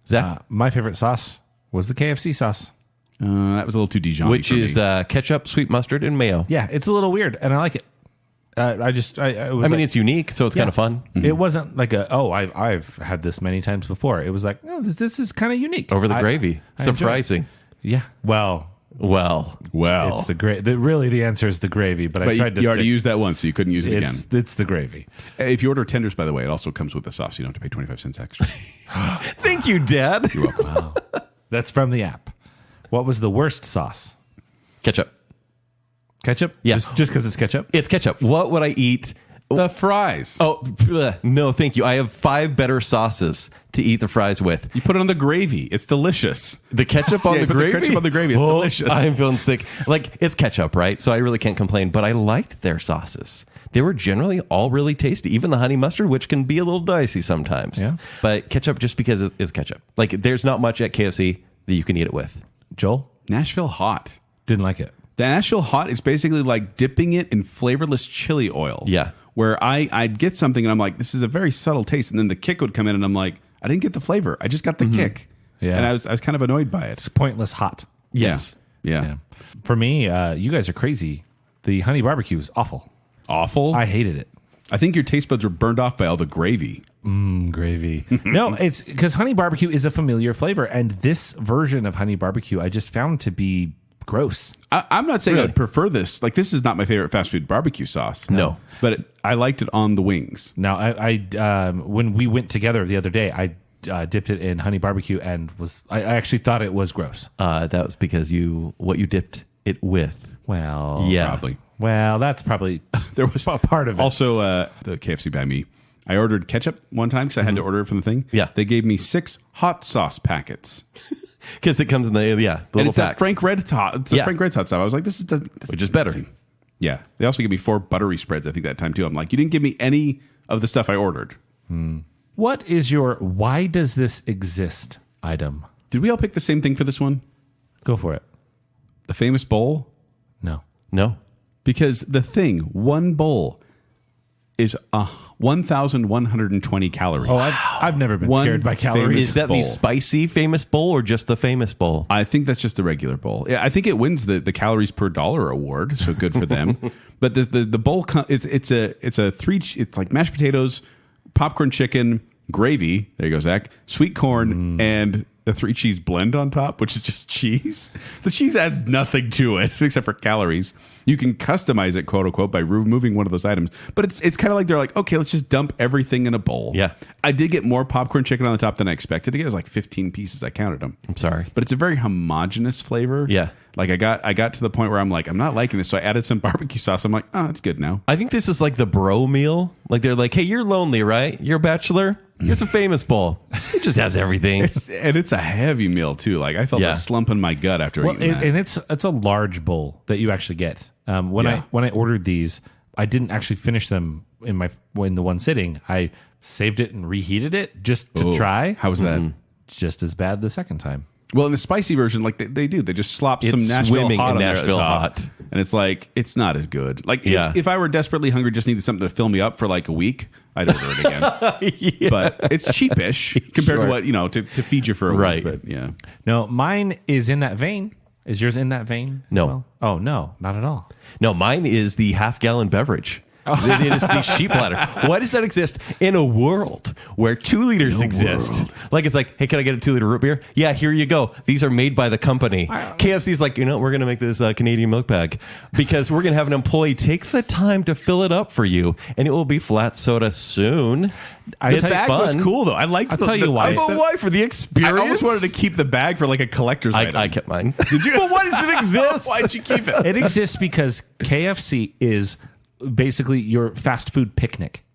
Zach, My favorite sauce was the KFC sauce. that was a little too Dijon. which is ketchup, sweet mustard, and mayo. Yeah, it's a little weird, and I like it. It's unique, so it's kind of fun. It wasn't like I've had this many times before. It was like, no, this is kind of unique. Over the gravy. I enjoy it. Surprising. Yeah. Well, Well, it's the gravy. Really, the answer is the gravy. But I but tried to. you already stick- used that once, so you couldn't use it again. It's the gravy. If you order tenders, by the way, it also comes with the sauce. You don't have to pay 25 cents extra. thank you, Dad. You're welcome. That's from the app. What was the worst sauce? Ketchup. Ketchup? Yeah. Just because it's ketchup? It's ketchup. What would I eat? The fries. Oh, no, thank you. I have 5 better sauces to eat the fries with. You put it on the gravy. It's delicious. The ketchup on Yeah, the put the gravy? ketchup on the gravy. It's delicious. I'm feeling sick. Like, it's ketchup, right? So I really can't complain, but I liked their sauces. They were generally all really tasty. Even the honey mustard, which can be a little dicey sometimes. Yeah. But ketchup, just because it's ketchup. Like, there's not much at KFC that you can eat it with. Joel? Nashville hot. Didn't like it. The Nashville hot is basically like dipping it in flavorless chili oil. Yeah. Where I'd get something and I'm like, this is a very subtle taste. And then the kick would come in and I'm like, I didn't get the flavor. I just got the kick. Yeah. And I was kind of annoyed by it. It's pointless hot. Yes. Yeah. For me, you guys are crazy. The honey barbecue is awful. Awful. I hated it. I think your taste buds were burned off by all the gravy. Gravy. No, it's because honey barbecue is a familiar flavor. And this version of honey barbecue, I just found to be gross. I'm not saying Really? I'd prefer this. Like, this is not my favorite fast food barbecue sauce. No. But I liked it on the wings. Now, I when we went together the other day, I dipped it in honey barbecue and I actually thought it was gross. That was because what you dipped it with. Well, Yeah. Probably. Well, that's probably There was a part of it. Also, the KFC by me. I ordered ketchup one time because I had to order it from the thing. Yeah. They gave me 6 hot sauce packets. Because it comes in the And little it's that packs. Frank Red hot. It's the Yeah. Frank Red hot stuff. I was like, this is Which is better. Yeah. They also gave me 4 buttery spreads, I think, that time too. I'm like, you didn't give me any of the stuff I ordered. What is your why does this exist item? Did we all pick the same thing for this one? Go for it. The famous bowl? No. No. Because the thing, one bowl, is 1,120 calories. Oh, I've never been One scared by calories. Is that bowl. the spicy famous bowl or just the famous bowl? I think that's just the regular bowl. Yeah, I think it wins the calories per dollar award, so good for them. But the bowl it's like mashed potatoes, popcorn chicken, gravy. There you go, Zach. Sweet corn and the 3 cheese blend on top, which is just cheese. The cheese adds nothing to it except for calories. You can customize it, quote unquote, by removing one of those items. But it's kind of like they're like, okay, let's just dump everything in a bowl. Yeah. I did get more popcorn chicken on the top than I expected to get. It was like 15 pieces. I counted them. I'm sorry. But it's a very homogenous flavor. Yeah. Like I got to the point where I'm like, I'm not liking this. So I added some barbecue sauce. I'm like, oh, it's good now. I think this is like the bro meal. Like they're like, hey, you're lonely, right? You're a bachelor? Here's a famous bowl. It just has everything. And it's a heavy meal too. Like I felt a slump in my gut after eating that. And it's a large bowl that you actually get. When I ordered these, I didn't actually finish them in the one sitting. I saved it and reheated it just to try. How was that? Just as bad the second time. Well, in the spicy version, like they just slop some It's Nashville swimming hot in on there at the Nashville top. hot. And it's like, it's not as good. Like Yeah. if I were desperately hungry, just needed something to fill me up for like a week, I'd order it again. But it's cheapish compared to what, to feed you for a Right. week. But yeah. No, mine is in that vein. Is yours in that vein? No. Well, oh, no, not at all. No, mine is the half-gallon beverage. It is the sheep bladder. Why does that exist in a world where 2 liters exist? Like it's like, hey, can I get a 2-liter root beer? Yeah, here you go. These are made by the company. KFC's like, we're going to make this Canadian milk bag because we're going to have an employee take the time to fill it up for you, and it will be flat soda soon. The bag was cool though. I liked. I'll tell you why. Why? For the experience? I almost wanted to keep the bag for like a collector's item. I kept mine. Did you? But why does it exist? Why'd you keep it? It exists because KFC is basically your fast food picnic.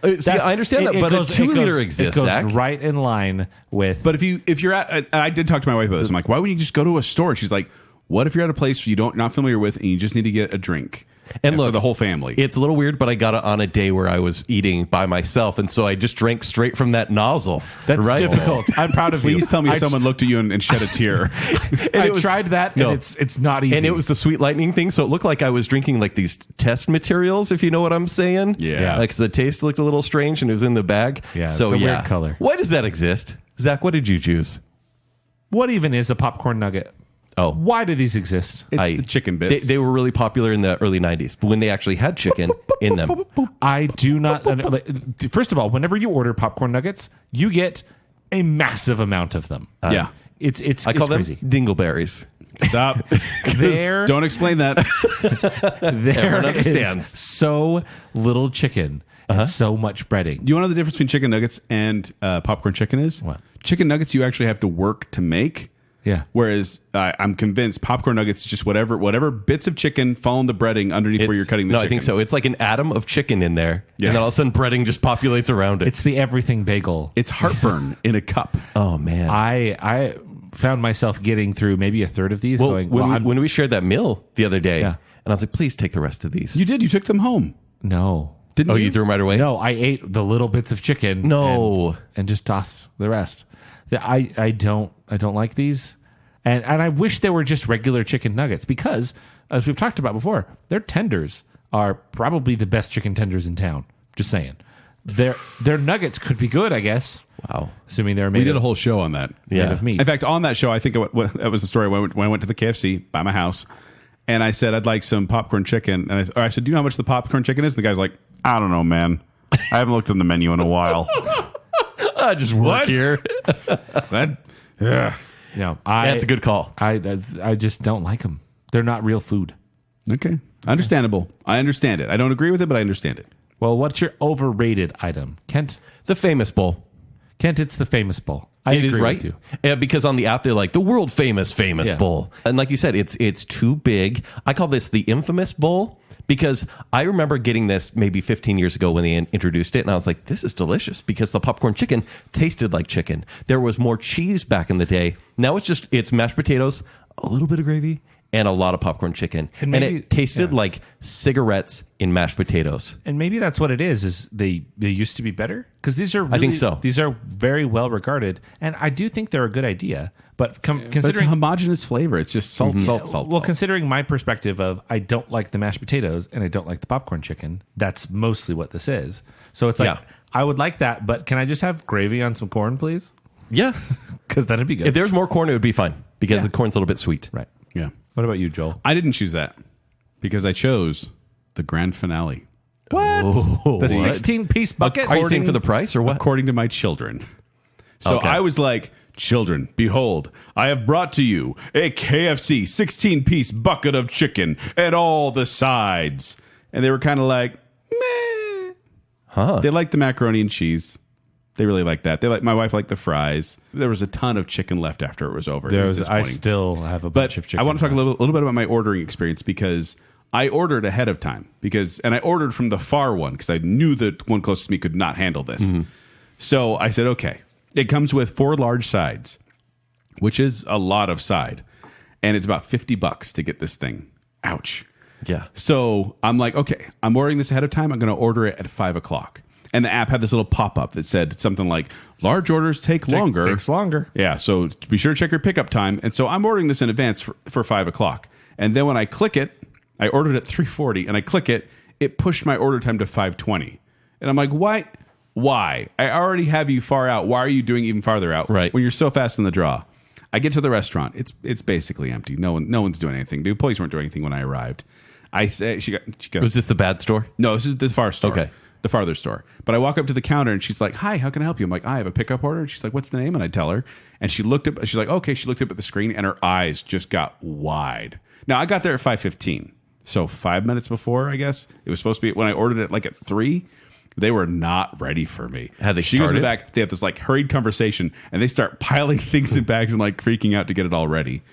See, I understand that, but a 2-liter exists, It goes Zach. right in line with. But if you're at, I did talk to my wife about this. I'm like, why wouldn't you just go to a store? She's like, what if you're at a place you're not familiar with and you just need to get a drink? And look, for the whole family. It's a little weird, but I got it on a day where I was eating by myself, and so I just drank straight from that nozzle. That's right? difficult. I'm proud of you. Please tell me someone looked at you and shed a tear. I tried that, and it's not easy. And it was the sweet lightning thing, so it looked like I was drinking like these test materials, if you know what I'm saying. Yeah. Like the taste looked a little strange, and it was in the bag. Yeah, so it's a weird color. Why does that exist? Zach, what did you choose? What even is a popcorn nugget? Oh. Why do these exist? It's the chicken bits. They were really popular in the early 90s, but when they actually had chicken in them. I do not. First of all, whenever you order popcorn nuggets, you get a massive amount of them. Yeah. It's I call them crazy. dingleberries. Stop. There, Don't explain that. there Everyone is understands. so little chicken and so much breading. You want to know the difference between chicken nuggets and popcorn chicken is? What? Chicken nuggets you actually have to work to make. Yeah. Whereas I'm convinced popcorn nuggets is just whatever bits of chicken fall in the breading underneath where you're cutting the chicken. I think so. It's like an atom of chicken in there, and then all of a sudden breading just populates around it. It's the everything bagel. It's heartburn in a cup. Oh man, I found myself getting through maybe a third of these. well, going, when we shared that meal the other day, Yeah. and I was like, please take the rest of these. You did. You took them home. no. Didn't you? You threw them right away? No, I ate the little bits of chicken. No. and just tossed the rest. I don't like these, and I wish they were just regular chicken nuggets because, as we've talked about before, their tenders are probably the best chicken tenders in town. Just saying, their nuggets could be good, I guess. Wow. Assuming they're made. We did a whole show on that. Yeah. of meat. In fact, on that show, I think that was the story when I went to the KFC by my house, and I said I'd like some popcorn chicken, and I said, "Do you know how much the popcorn chicken is?" The guy's like, "I don't know, man. I haven't looked on the menu in a while." I just work here. Yeah. No, That's a good call. I just don't like them. They're not real food. Okay. Understandable. I understand it. I don't agree with it, but I understand it. Well, what's your overrated item, Kent? The famous bowl. Kent, it's the famous bowl. I It agree is right. with you. Yeah, because on the app they're like the world famous Yeah. bowl, and like you said, it's too big. I call this the infamous bowl because I remember getting this maybe 15 years ago when they introduced it, and I was like, this is delicious because the popcorn chicken tasted like chicken. There was more cheese back in the day. Now it's mashed potatoes, a little bit of gravy, and a lot of popcorn chicken, and maybe- it tasted like cigarettes in mashed potatoes. And maybe that's what it is they used to be better because these are really, I think so. These are very well regarded, and I do think they're a good idea. But But it's a considering homogenous flavor. It's just salt. well, considering my perspective of I don't like the mashed potatoes and I don't like the popcorn chicken, that's mostly what this is. So it's like Yeah. I would like that, but can I just have gravy on some corn, please? Yeah, Because that'd be good. if there's more corn, it would be fine because the corn's a little bit sweet. Right. Yeah. What about you, Joel? I didn't choose that because I chose the grand finale. What? The 16-piece bucket? Are you saying for the price or what? According to my children. So Okay. I was like, children, behold, I have brought to you a KFC 16-piece bucket of chicken and all the sides. And they were kind of like, meh. Huh. They liked the macaroni and cheese. They really liked that. My wife liked the fries. There was a ton of chicken left after it was over. It was I disappointing. still have a But bunch of chicken. I want to talk a little bit about my ordering experience because I ordered ahead of time and I ordered from the far one because I knew that one closest to me could not handle this. So I said, okay, it comes with 4 large sides, which is a lot of side. And it's about $50 to get this thing. Ouch. Yeah. So I'm like, okay, I'm ordering this ahead of time. I'm going to order it at 5:00. And the app had this little pop-up that said something like, large orders take longer. Takes longer. Yeah, so be sure to check your pickup time. And so I'm ordering this in advance for 5:00. And then when I click it, I ordered at 3:40, and I click it, it pushed my order time to 5:20. And I'm like, what? Why? I already have you far out. Why are you doing even farther out? Right. When you're so fast in the draw. I get to the restaurant. It's basically empty. No one's doing anything. The employees weren't doing anything when I arrived. I say she goes, Was this the bad store? no, this is the far store. Okay. The farther store. But I walk up to the counter and she's like, hi, how can I help you? I'm like, I have a pickup order. And she's like, what's the name? And I tell her. And she's like, okay. She looked up at the screen and her eyes just got wide. Now, I got there at 5:15. So 5 minutes before, I guess. It was supposed to be when I ordered it like at 3. They were not ready for me. Had they She goes in the started? back. They have this like hurried conversation and they start piling things in bags and like freaking out to get it all ready.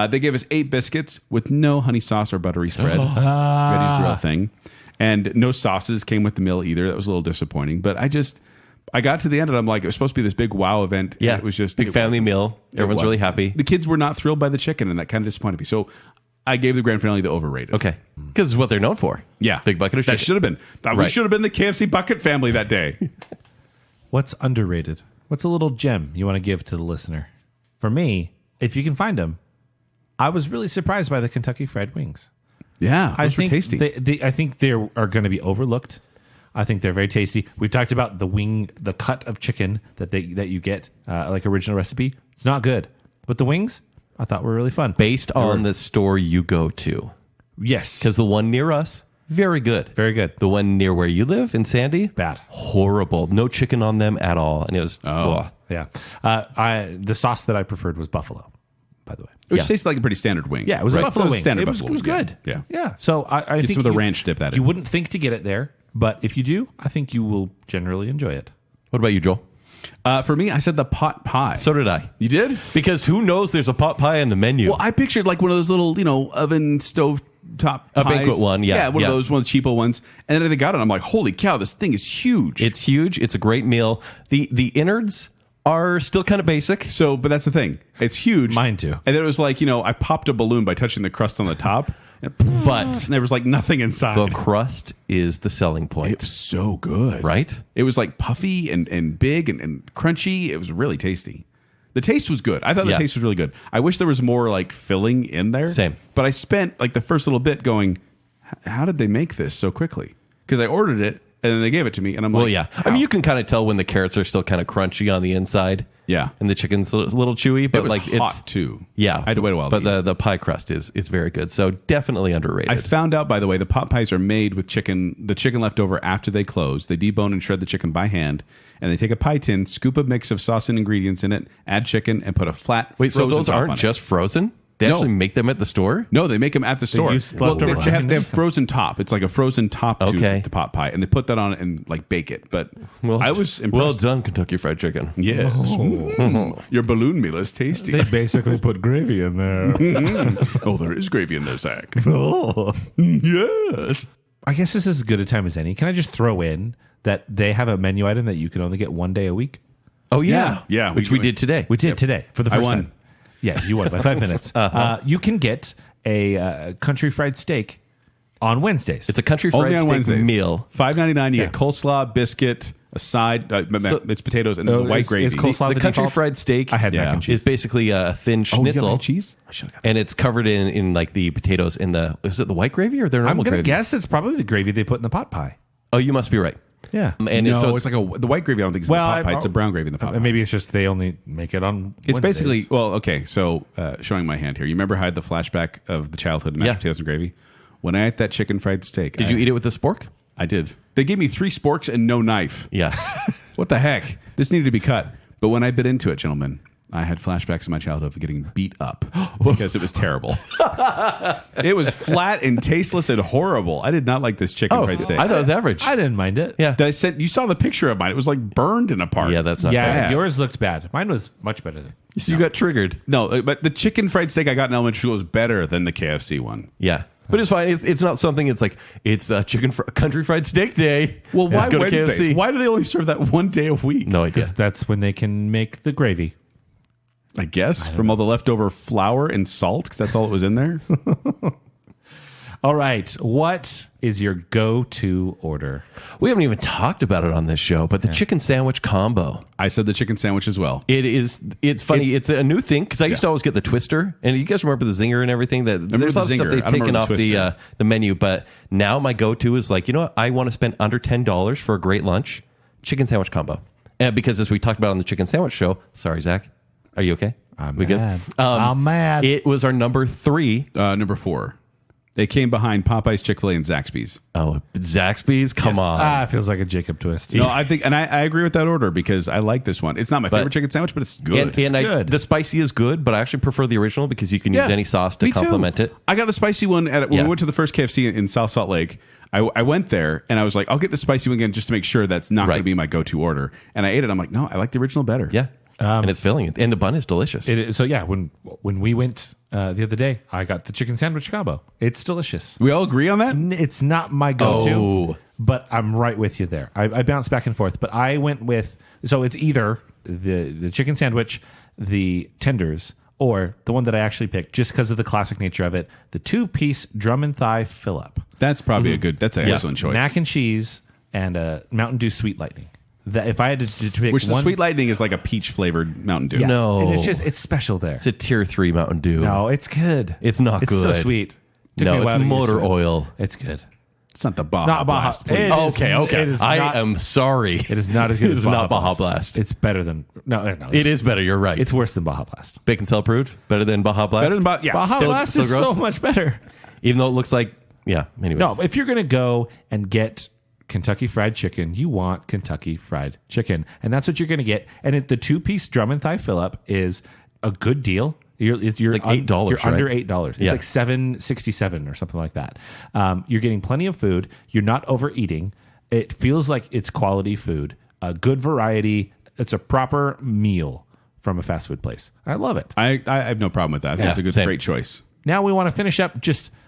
They gave us 8 biscuits with no honey sauce or buttery spread. Ready's the real thing. And no sauces came with the meal either. That was a little disappointing. But I got to the end and I'm like, it was supposed to be this big wow event. And Yeah. it was just big family meal. Everyone's really happy. The kids were not thrilled by the chicken, and that kind of disappointed me. So I gave the grand finale the overrated. Okay. Because it's what they're known for. Yeah. Big bucket of That chicken. should have been. We Right. should have been the KFC bucket family that day. What's underrated? What's a little gem you want to give to the listener? For me, if you can find them, I was really surprised by the Kentucky Fried Wings. Yeah. I Those were think tasty. I think they are going to be overlooked. I think they're very tasty. We've talked about the cut of chicken that you get, like original recipe. It's not good, but the wings I thought were really fun. Based on the store you go to. Yes, Because the one near us, very good. very good. The one near where you live in Sandy, Bad. horrible. No chicken on them at all. And it was, Yeah, the sauce that I preferred was buffalo. By the way, Which yeah. tasted like a pretty standard wing. yeah, it was a buffalo wing. Standard It was buffalo wing. good. Yeah. yeah. So I Get think some of the ranch dip that you in. wouldn't think to get it there, but if you do, I think you will generally enjoy it. What about you, Joel? For me, I said the pot pie. So did I. You did? Because who knows there's a pot pie in the menu? Well, I pictured like one of those little, oven stove top A pies. banquet one, yeah. Yeah, one Yeah. of those, one of the cheapo ones. And then they got it. I'm like, holy cow, this thing is huge. It's huge. It's a great meal. The innards are still kind of basic. So, but that's the thing. It's huge. Mine too. And then it was like, I popped a balloon by touching the crust on the top. But there was like nothing inside. the crust is the selling point. It was so good. Right? It was like puffy and big and crunchy. It was really tasty. The taste was good. I thought the Yeah. taste was really good. I wish there was more like filling in there. Same. But I spent like the first little bit going, how did they make this so quickly? Because I ordered it and then they gave it to me and I'm like, Well, yeah. I mean, you can kind of tell when the carrots are still kind of crunchy on the inside. Yeah. And the chicken's a little chewy, but it was like hot it's too. Yeah. I had to wait a while. But to eat. the pie crust is very good. So definitely underrated. I found out, by the way, the pot pies are made with the chicken left over after they close. They debone and shred the chicken by hand, and they take a pie tin, scoop a mix of sauce and ingredients in it, add chicken, and put a flat Wait, so frozen those top on aren't it. just frozen? They No. actually make them at the store? No, they make them at the store. use Well, leftover they chicken. have frozen top. It's like a frozen top Okay. to the pot pie, and they put that on it and like bake it. But I was impressed. Well done, Kentucky Fried Chicken. Yes. Mm. Your balloon meal is tasty. They basically put gravy in there. Oh, there is gravy in there, Zach. Oh. Yes. I guess this is as good a time as any. Can I just throw in that they have a menu item that you can only get one day a week? Oh, yeah. Yeah, Which we did today. We did today for the I first won. time. Yeah, you won by 5 minutes. You can get a country fried steak on Wednesdays. It's a country Only fried on steak Wednesdays. meal. $5.99. You Yeah. get coleslaw, biscuit, a side. It's potatoes and Oh, white is- gravy. is coleslaw The the country default? fried steak I had mac and cheese. is basically a thin Oh, you got mac schnitzel. and cheese? And it's covered in like the potatoes in is it the white gravy or their I'm normal going to gravy? guess it's probably the gravy they put in the pot pie. Oh, you must be right. Yeah. And No, so it's like the white gravy. I don't think it's the pot pie. It's a brown gravy in the pot pie. Maybe it's just they only make it on It's Wednesdays. basically, well, okay, so showing my hand here. You remember I had the flashback of the childhood mashed Yeah. potatoes and gravy? When I ate that chicken fried steak. Did you eat it with a spork? I did. They gave me 3 sporks and no knife. Yeah. What the heck? This needed to be cut. But when I bit into it, gentlemen, I had flashbacks of my childhood of getting beat up because it was terrible. It was flat and tasteless and horrible. I did not like this chicken fried steak. I thought it was average. I didn't mind it. Yeah. I said you saw the picture of mine. It was like burned and apart. Yeah, that's not Yeah, bad. yours looked bad. Mine was much better than. So you got triggered. No, but the chicken fried steak I got in elementary school was better than the KFC one. Yeah. But it's fine. It's not something. It's like it's country fried steak day. Well, why Let's go to Wednesdays? KFC. Why do they only serve that one day a week? No idea. Because that's when they can make the gravy. I guess from all the leftover flour and salt, because that's all that was in there. All right. What is your go-to order? We haven't even talked about it on this show, but the chicken sandwich combo. I said the chicken sandwich as well. It's funny. It's a new thing because I used to always get the twister, and you guys remember the zinger and everything. There's a the lot of stuff zinger. they've I don't taken remember off the twister. the menu, but now my go-to is like, you know what? I want to spend under $10 for a great lunch, chicken sandwich combo. And because as we talked about on the chicken sandwich show, sorry, Zach, are you okay? I'm we mad. good? I'm mad. It was our number 3. Number 4. They came behind Popeyes, Chick-fil-A, and Zaxby's. Oh, Zaxby's, come on. It feels like a Jacob twist. No, I think, and I agree with that order because I like this one. It's not my favorite chicken sandwich, but it's good. And good. the spicy is good, but I actually prefer the original because you can use any sauce to me too. complement it. I got the spicy one when Yeah. we went to the first KFC in South Salt Lake. I went there and I was like, I'll get the spicy one again just to make sure that's not going Right. to be my go-to order. And I ate it. I'm like, no, I like the original better. Yeah. And it's filling. And the bun is delicious. So yeah, when we went the other day, I got the chicken sandwich combo. It's delicious. We all agree on that? It's not my go-to, Oh. but I'm right with you there. I bounce back and forth, but I went with so it's either the chicken sandwich, the tenders, or the one that I actually picked just because of the classic nature of it, the 2-piece drum and thigh fill-up, That's probably that's an excellent choice. mac and cheese, and a Mountain Dew Sweet Lightning. That if I had to pick Which the one, Sweet Lightning is like a peach flavored Mountain Dew. yeah, No. and it's special there. It's a tier 3 Mountain Dew. No, it's good. It's not It's so good. sweet. Took me No, a it's while to get motor used to it. oil. It's good. It's not the Baja Not Baja. Blast. please. It is- it is I not- am sorry. It is not as good It as is Baja not Baja Blast. Blast. It's better than no. It is better. You're right. It's worse than Baja Blast. Baconsale approved. Better than Baja Blast. Better than Baja. Yeah. Baja still- Blast still is gross? so much better. Even though it looks like, yeah. Anyways. No, if you're gonna go and get Kentucky Fried Chicken, you want Kentucky Fried Chicken, and that's what you're gonna get. And the 2-piece drum and thigh fill up is a good deal. You're like $8, You're under right? $8. It's Yeah. like $7.67 or something like that. You're getting plenty of food. You're not overeating. It feels like it's quality food. A good variety. it's a proper meal from a fast food place. I love it. I have no problem with that. I think it's a great choice. Now we want to finish up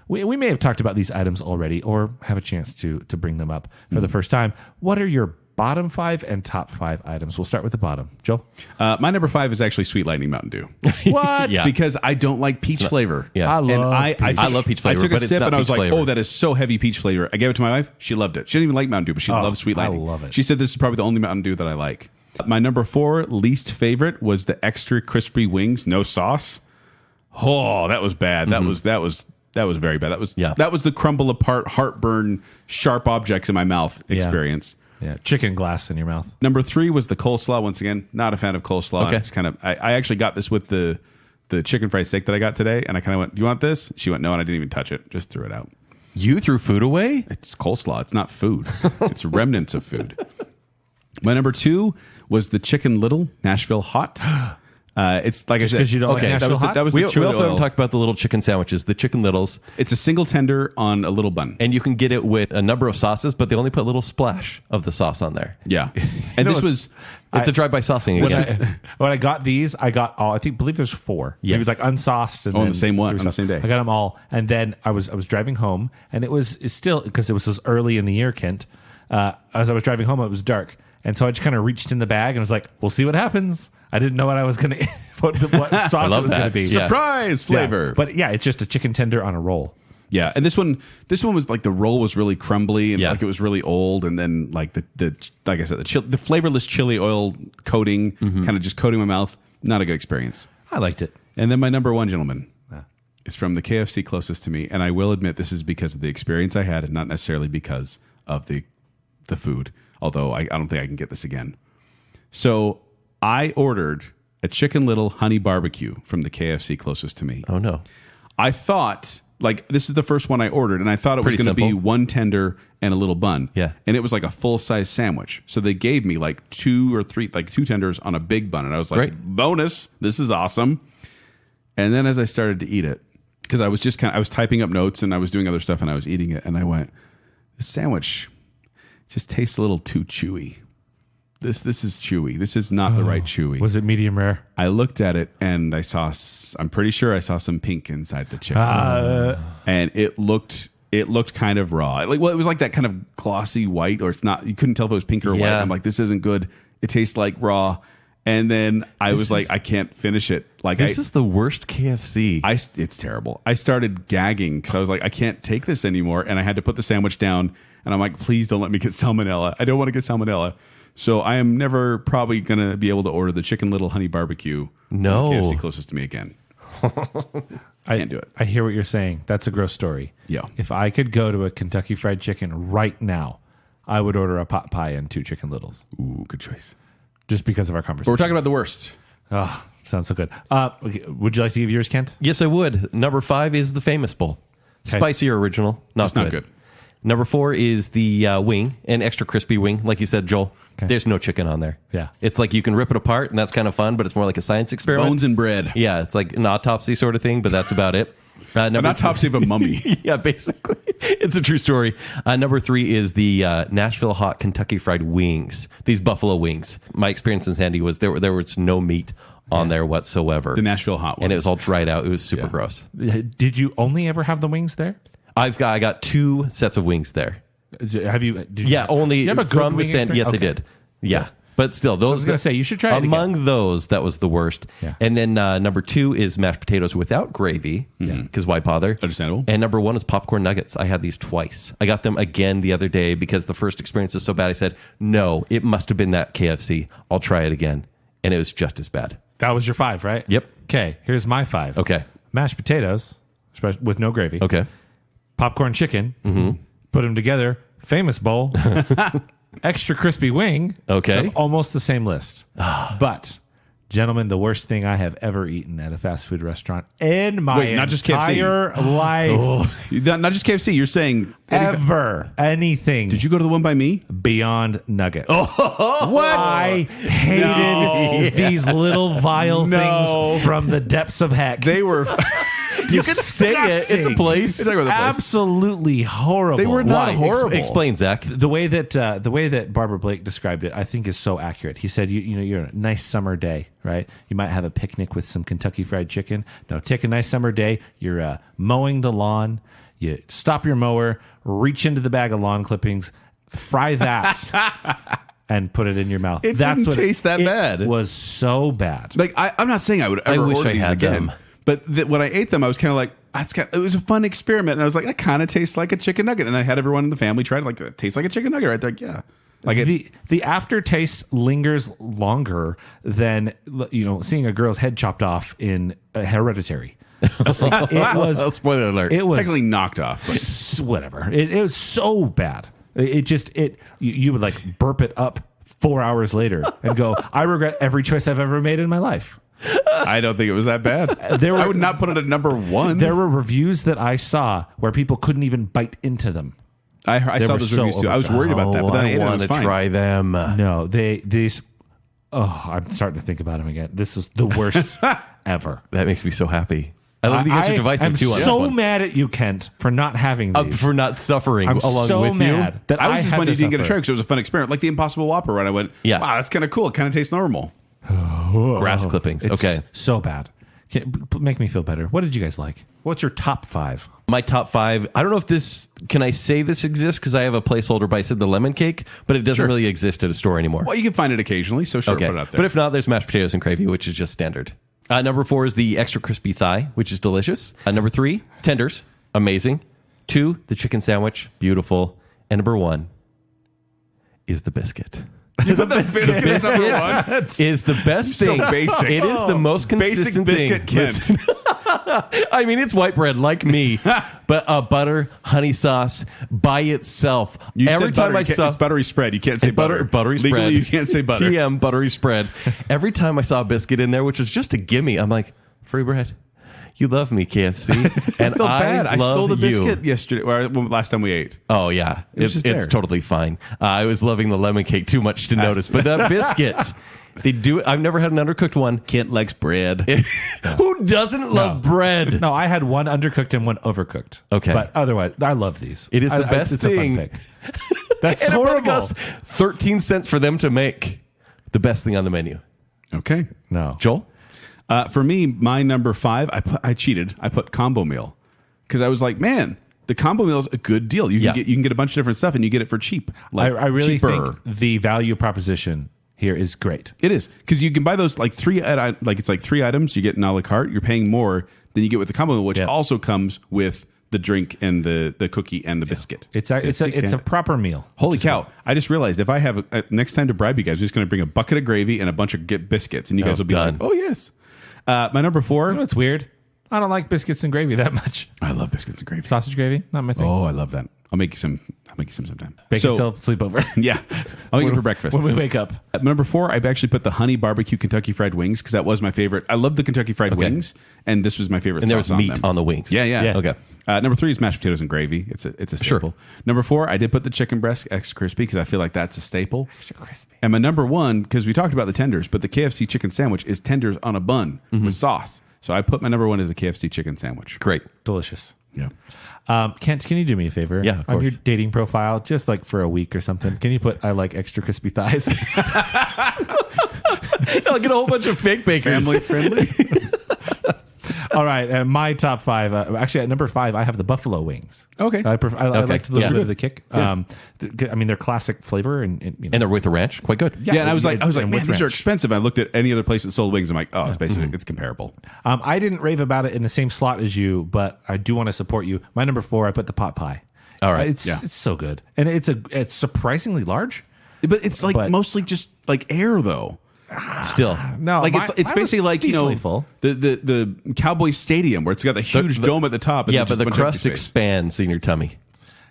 we may have talked about these items already or have a chance to bring them up for the first time. What are your bottom 5 and top 5 items? We'll start with the bottom. Joel? My number 5 is actually Sweet Lightning Mountain Dew. What? Yeah. Because I don't like peach flavor. Yeah. I love I love peach flavor, I took but a it's sip not and I was peach like, flavor. oh, that is so heavy peach flavor. I gave it to my wife. She loved it. She didn't even like Mountain Dew, but she loves Sweet Lightning. I love it. She said this is probably the only Mountain Dew that I like. My number 4 least favorite was the extra crispy wings, no sauce. Oh, that was bad. That was very bad. That was the crumble apart, heartburn, sharp objects in my mouth experience. Yeah, chicken glass in your mouth. Number 3 was the coleslaw. Once again, not a fan of coleslaw. Okay. It's I actually got this with the chicken fried steak that I got today, and I kind of went, "Do you want this?" She went, "No," and I didn't even touch it. Just threw it out. You threw food away? It's coleslaw. It's not food. It's remnants of food. My number 2 was the Chicken Little Nashville Hot. It's like Just I 'cause said. you don't like Nashville Hot? That was We the chili also oil. haven't talked about the little chicken sandwiches, the Chicken Littles. It's a single tender on a little bun. And you can get it with a number of sauces, but they only put a little splash of the sauce on there. Yeah, and this was It's a drive-by saucing again. When I got these, I got all. I believe there's 4. Yes. It was like unsauced. And on then the same one, there was on the some- same day. I got them all, and then I was driving home, and it's still because it was so early in the year, Kent. As I was driving home, it was dark, and so I just kind of reached in the bag and was like, "We'll see what happens." I didn't know what I was going to what sauce it was going to be. Yeah. surprise flavor. Yeah. But yeah, it's just a chicken tender on a roll. Yeah, and this one was like the roll was really crumbly and Yeah. like it was really old, and then like the like I said the flavorless chili oil coating kind of just coating my mouth. Not a good experience. I liked it. And then my number 1, gentlemen, is from the KFC closest to me, and I will admit this is because of the experience I had, and not necessarily because of the food. Although I don't think I can get this again. So I ordered a Chicken Little honey barbecue from the KFC closest to me. Oh, no. I thought, like, this is the first one I ordered, and I thought it was Pretty going to be simple. one tender and a little bun. Yeah. And it was like a full-size sandwich. So they gave me like 2 or 3, like 2 tenders on a big bun. And I was like, Great. bonus, this is awesome. And then as I started to eat it, because I was just I was typing up notes and I was doing other stuff and I was eating it, and I went, this sandwich just tastes a little too chewy. This is chewy. This is not the right chewy. Was it medium rare? I looked at it and I'm pretty sure I saw some pink inside the chicken. And it looked kind of raw. It was like that kind of glossy white, or it's not, you couldn't tell if it was pink or white. Yeah. I'm like, this isn't good. It tastes like raw. And then I was like, I can't finish it. Like This is the worst KFC. it's terrible. I started gagging because I was like, I can't take this anymore. And I had to put the sandwich down. And I'm like, please don't let me get salmonella. I don't want to get salmonella. So I am never probably going to be able to order the Chicken Little honey barbecue. No. KFC closest to me again. I can't do it. I hear what you're saying. That's a gross story. Yeah. If I could go to a Kentucky Fried Chicken right now, I would order a pot pie and 2 Chicken Littles Ooh, good choice. just because of our But conversation. we're talking about the worst. Oh, sounds so good. Okay, would you like to give yours, Kent? Yes, I would. Number 5 is the Famous Bowl. Spicier original. It's not good. Number 4 is the wing, an extra crispy wing. Like you said, Joel, there's no chicken on there. Yeah. It's like you can rip it apart, and that's kind of fun, but it's more like a science experiment. Bones and bread. Yeah, it's like an autopsy sort of thing, but that's about it. An autopsy of a mummy. Yeah, basically. It's a true story. Number 3 is the Nashville Hot Kentucky Fried Wings. These buffalo wings. My experience in Sandy was there was no meat on there whatsoever. The Nashville Hot one. And it was all dried out. It was super gross. Did you only ever have the wings there? I got 2 sets of wings there. Have you? Yeah, only Did you have a good from the wing Sandy. Yes, experience? I did. Yeah. But still, those. I was going to say, you should try it among again. those, that was the worst. Yeah. And then number 2 is mashed potatoes without gravy. Because why bother? Understandable. And number 1 is popcorn nuggets. I had these twice. I got them again the other day because the first experience was so bad. I said, no, it must have been that KFC. I'll try it again. And it was just as bad. That was your 5, right? Yep. Okay, here's my 5. Okay. Mashed potatoes with no gravy. Okay. Popcorn chicken. Put them together. Famous bowl. Extra crispy wing. Okay. Almost the same list. But, gentlemen, the worst thing I have ever eaten at a fast food restaurant in my Wait, not just KFC. entire life. Not just KFC. You're saying Ever. Anything. Did you go to the one by me? Beyond Nuggets. What? I hated these little vile No. things from the depths of heck. They were You can say it. It's a place. Absolutely horrible. They were not Why? horrible. Explain, Zach. The way that Barbara Blake described it, I think, is so accurate. He said, you're a nice summer day, right? You might have a picnic with some Kentucky Fried Chicken. No, take a nice summer day. You're mowing the lawn. You stop your mower, reach into the bag of lawn clippings, fry that, and put it in your mouth. It didn't taste that bad. It was so bad. Like I'm not saying I would ever wish order I these had again, them. but when I ate them, I was kind of like, it was a fun experiment, and I was like, that kind of tastes like a chicken nugget, and I had everyone in the family try it, like, it tastes like a chicken nugget, right? They're like, yeah. Like the aftertaste lingers longer than seeing a girl's head chopped off in Hereditary. It was Spoiler alert. It was technically knocked off, but whatever. It was so bad. You would like burp it up 4 hours later and go, I regret every choice I've ever made in my life. I don't think it was that bad. I would not put it at number one. There were reviews that I saw where people couldn't even bite into them. I saw those reviews too. I was worried about that, but then I want to try them. No, these. Oh, I'm starting to think about them again. This was the worst ever. That makes me so happy. I love that you guys are divisive I'm too on so this one. mad at you, Kent, for not having these. For not suffering I'm along so with mad you. that I was just had when you to didn't get a suffer. try because it was a fun experiment, like the Impossible Whopper. When I went, Yeah. wow, that's kind of cool. It kind of tastes normal. Grass clippings. It's Okay. so bad. Make me feel better. What did you guys like? What's your top 5? My top 5. I don't know if can I say this exists because I have a placeholder, but I said the lemon cake, but it doesn't really exist at a store anymore. Well, you can find it occasionally, so sure, Okay. put it out there. But if not, there's mashed potatoes and gravy, which is just standard. Number 4 is the extra crispy thigh, which is delicious. Number 3, tenders. Amazing. 2, the chicken sandwich. Beautiful. And number 1 is the biscuit. you put the biscuit at number one? Is the best So thing. basic. It is the most consistent Basic biscuit, thing. Kent. I mean, it's white bread like me, but butter, honey sauce by itself. Every time it's buttery spread. You can't say butter. Buttery Legally, spread. you can't say butter. TM buttery spread. Every time I saw a biscuit in there, which was just a gimme, I'm like, free bread. You love me, KFC, and I feel bad. I I stole the love biscuit you. yesterday, or last time we ate. Oh yeah, was just it's there. totally fine. I was loving the lemon cake too much to notice, but that biscuit, they do. I've never had an undercooked one. Kent likes bread. Who doesn't love bread? No, I had one undercooked and one overcooked. Okay. But otherwise, I love these. It is the best it's a fun thing. pick. That's And it horrible. probably costs 13 cents for them to make the best thing on the menu. Okay. No. Joel? For me, my number 5, I cheated. I put combo meal because I was like, man, the combo meal is a good deal. You can get a bunch of different stuff and you get it for cheap. Like I really cheaper. think the value proposition here is great. It is because you can buy those like it's like 3 items. You get an a la carte. You're paying more than you get with the combo meal, which also comes with the drink and the cookie and the biscuit. It's a proper meal. Holy cow! I just realized if I have next time to bribe you guys, I'm just going to bring a bucket of gravy and a bunch of biscuits, and you guys will be done. like, "Oh yes." My number 4. You know what's weird? I don't like biscuits and gravy that much. I love biscuits and gravy. Sausage gravy, not my thing. Oh, I love that. I'll make you some sometime. Baconsale sleepover. Yeah, I'll make it for breakfast. When we wake up. At number 4, I've actually put the honey barbecue Kentucky Fried Wings because that was my favorite. I love the Kentucky Fried Wings, and this was my favorite. And there was sauce meat them. on the wings. Yeah. Okay. Number 3 is mashed potatoes and gravy. It's a staple. Number 4, I did put the chicken breast extra crispy because I feel like that's a staple. Extra crispy. And my number 1, because we talked about the tenders, but the KFC chicken sandwich is tenders on a bun with sauce. So I put my number 1 as a KFC chicken sandwich. Great. Delicious. Yeah. Kent, can you do me a favor? Yeah, of On your course. dating profile, just like for a week or something, can you put I like extra crispy thighs? I'll get a whole bunch of fake bakers. Family friendly. All right, and my top 5. Actually, at number 5, I have the buffalo wings. Okay. I liked the little bit of the kick. Yeah. I mean, they're classic flavor, and And they're with the ranch. Quite good. Yeah, and I was like, and man, with these are ranch. expensive. I looked at any other place that sold wings. I'm like, oh, it's basically it's comparable. I didn't rave about it in the same slot as you, but I do want to support you. My number 4, I put the pot pie. All right. It's so good, and it's surprisingly large. But it's like But- mostly just like air though. Still. No, Like it's mine was basically like decently full. the Cowboy Stadium where it's got the huge dome at the top. And Yeah, then but just the a bunch of crust empty space. expands in your tummy.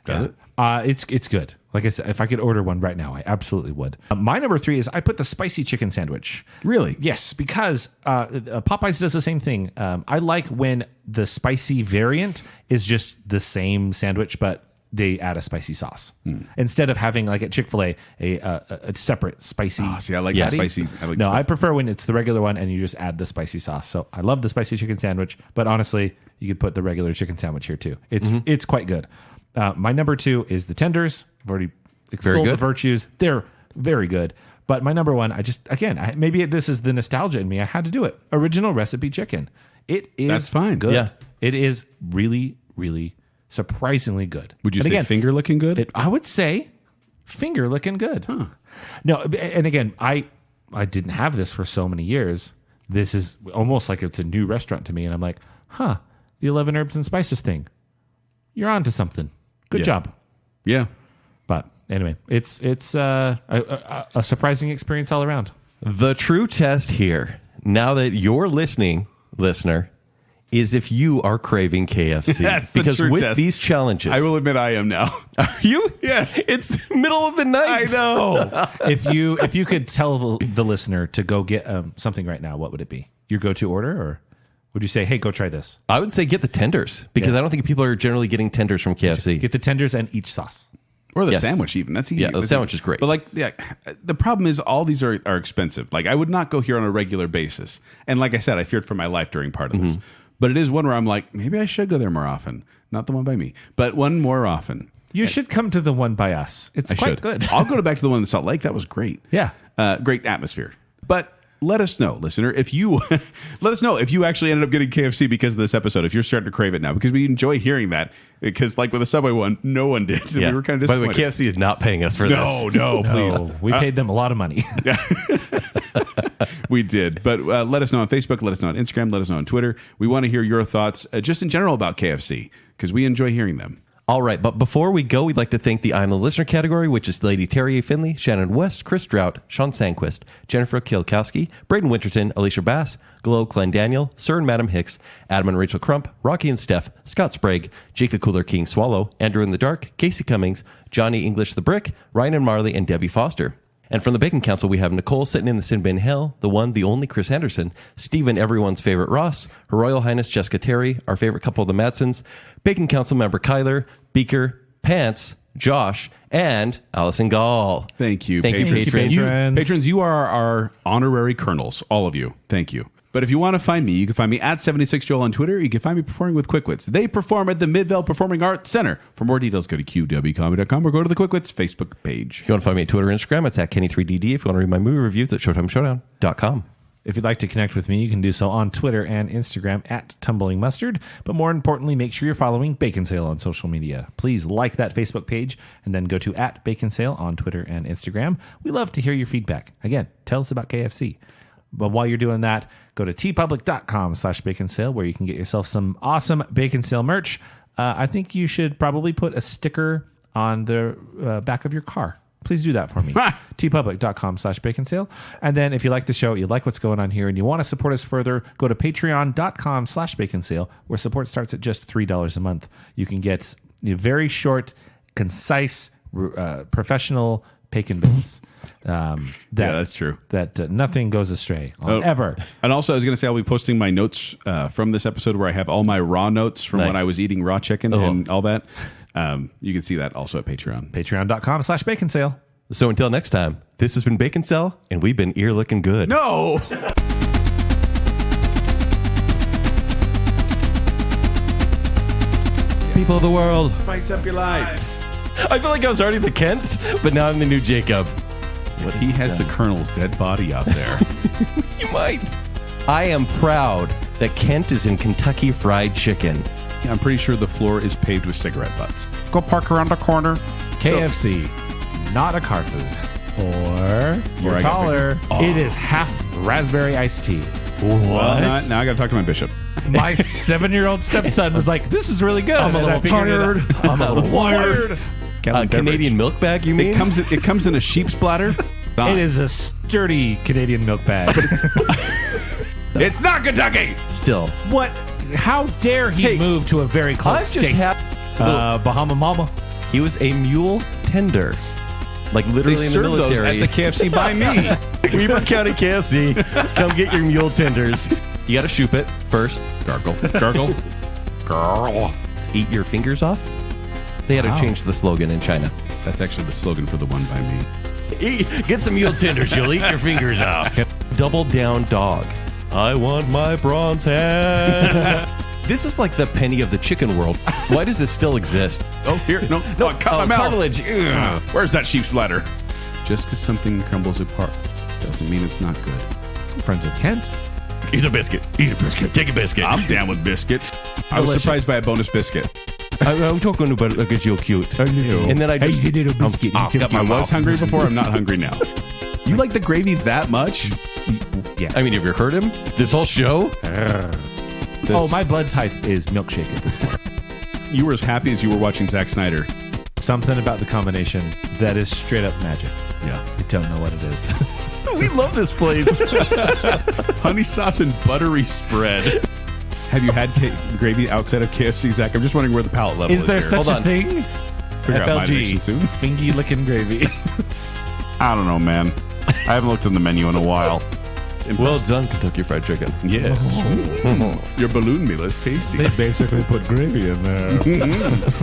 Does it? It's good. Like I said, if I could order one right now, I absolutely would. My number 3 is I put the spicy chicken sandwich. Really? Yes, because Popeyes does the same thing. I like when the spicy variant is just the same sandwich, but they add a spicy sauce instead of having like at Chick-fil-A a separate spicy. Oh, see, I like patty. the spicy. I prefer when it's the regular one and you just add the spicy sauce. So I love the spicy chicken sandwich, but honestly, you could put the regular chicken sandwich here too. It's quite good. My number 2 is the tenders. I've already extolled the virtues. They're very good. But my number 1, maybe this is the nostalgia in me. I had to do it. Original recipe chicken. It is That's fine. good. Yeah. It is really, really surprisingly good. Would you say finger looking good? I would say finger looking good. Huh. No, and again, I didn't have this for so many years. This is almost like it's a new restaurant to me. And I'm like, the 11 herbs and spices thing. You're on to something. Good job. Yeah. But anyway, it's a surprising experience all around. The true test here, now that you're listening, listener, is if you are craving KFC. That's the because true with test. these challenges, I will admit I am now. Are you? Yes. It's middle of the night. I know. If you could tell the listener to go get something right now, what would it be? Your go-to order, or would you say, hey, go try this? I would say get the tenders because I don't think people are generally getting tenders from KFC. Get the tenders and each sauce. Or the Yes. sandwich even. That's easy. Yeah, the sandwich is great. But the problem is all these are expensive. Like I would not go here on a regular basis. And like I said, I feared for my life during part of this. But it is one where I'm like, maybe I should go there more often. Not the one by me, but one more often. You should come to the one by us. It's quite good. I'll go back to the one in Salt Lake. That was great. Yeah. Great atmosphere. But let us know, listener, if you let us know if you actually ended up getting KFC because of this episode, if you're starting to crave it now, because we enjoy hearing that. Because like with the Subway one, no one did. And we were kind of By the disappointed. way, KFC is not paying us for this. No, please. No, we paid them a lot of money. We did. But let us know on Facebook. Let us know on Instagram. Let us know on Twitter. We want to hear your thoughts just in general about KFC because we enjoy hearing them. All right, but before we go, we'd like to thank the I'm the Listener category, which is Lady Terry Finley, Shannon West, Chris Drought, Sean Sandquist, Jennifer Kielkowski, Braden Winterton, Alicia Bass, Glow Glenn Daniel, Sir and Madam Hicks, Adam and Rachel Crump, Rocky and Steph, Scott Sprague, Jake the Cooler King Swallow, Andrew in the Dark, Casey Cummings, Johnny English the Brick, Ryan and Marley, and Debbie Foster. And from the Bacon Council, we have Nicole sitting in the Sin Bin Hell, the one, the only Chris Henderson, Stephen, everyone's favorite Ross, Her Royal Highness Jessica Terry, our favorite couple of the Madsons, Bacon Council member Kyler, Beaker, Pants, Josh, and Allison Gall. Thank you, Thank you, patrons. Patrons, you are our honorary colonels, all of you. Thank you. But if you want to find me, you can find me at 76Joel on Twitter. You can find me performing with Quickwits. They perform at the Midvale Performing Arts Center. For more details, go to qwcomedy.com or go to the Quickwits Facebook page. If you want to find me at Twitter and Instagram, it's at Kenny3DD. If you want to read my movie reviews, at ShowtimeShowdown.com. If you'd like to connect with me, you can do so on Twitter and Instagram at Tumbling Mustard. But more importantly, make sure you're following Baconsale on social media. Please like that Facebook page and then go to at Baconsale on Twitter and Instagram. We love to hear your feedback. Again, tell us about KFC. But while you're doing that, go to tpublic.com/baconsale where you can get yourself some awesome Baconsale merch. I think you should probably put a sticker on the back of your car. Please do that for me. tpublic.com/baconsale. And then if you like the show, you like what's going on here, and you want to support us further, go to patreon.com/baconsale, where support starts at just $3 a month. You can get very short, concise, professional bacon bits. Yeah, that's true. That nothing goes astray on ever. And also, I was going to say I'll be posting my notes from this episode where I have all my raw notes from when I was eating raw chicken and all that. You can see that also at Patreon. Patreon.com/baconsale. So until next time, this has been Baconsale, and we've been ear looking good. No! People of the world. Spice up your life. I feel like I was already the Kent, but now I'm the new Jacob. He has the Colonel's dead body out there. You might. I am proud that Kent is in Kentucky Fried Chicken. I'm pretty sure the floor is paved with cigarette butts. Go park around the corner. KFC, not a car food. Or your I got caller. It is half raspberry iced tea. What? Now I got to talk to my bishop. My 7-year-old stepson was like, "This is really good." I'm a And I little figured it tired. out. I'm a little wired. Canadian milk bag, you mean? It comes in a sheep's bladder. It is a sturdy Canadian milk bag. It's not Kentucky. Still. What? How dare he move to a very close I'm just state? Bahama Mama. He was a mule tender. Like literally in the military. at the KFC by me. Weber County KFC. Come get your mule tenders. You got to shoot it first. Gargle. Gargle. Eat your fingers off. They had to change the slogan in China. That's actually the slogan for the one by me. Get some mule tenders. You'll eat your fingers off. Double down dog. I want my bronze hat. This is like the penny of the chicken world. Why does this still exist? Oh, here. No, cut my mouth. Cartilage. Where's that sheep's bladder? Just because something crumbles apart doesn't mean it's not good. Friends with Kent. Eat a biscuit. Eat a biscuit. Take a biscuit. I'm down with biscuit. I was surprised by a bonus biscuit. I'm talking about it because you're cute. And then I just... Hey, little biscuit. I was hungry before. I'm not hungry now. You like the gravy that much? Yeah. I mean, have you heard him? This whole show? My blood type is milkshake at this point. You were as happy as you were watching Zack Snyder. Something about the combination that is straight up magic. Yeah. I don't know what it is. We love this place. Honey sauce and buttery spread. Have you had gravy outside of KFC, Zach? I'm just wondering where the palate level is. Is there here. such Hold a on. thing? Figure out my addiction FLG. soon. Fingy licking gravy. I don't know, man. I haven't looked on the menu in a while. Well done, Kentucky Fried Chicken. Yeah. Your balloon meal is tasty. They basically put gravy in there.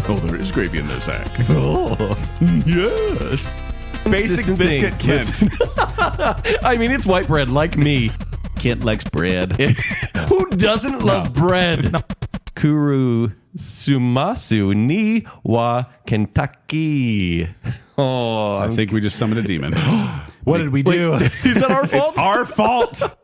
Oh, there is gravy in there, Zach. Oh, Yes. Basic Consistent biscuit thing. Kent. I mean, it's white bread like me. Kent likes bread. Who doesn't love bread? Kuru sumasu ni wa Kentucky. Oh, I think we just summoned a demon. What did we do? is that our fault? Our fault.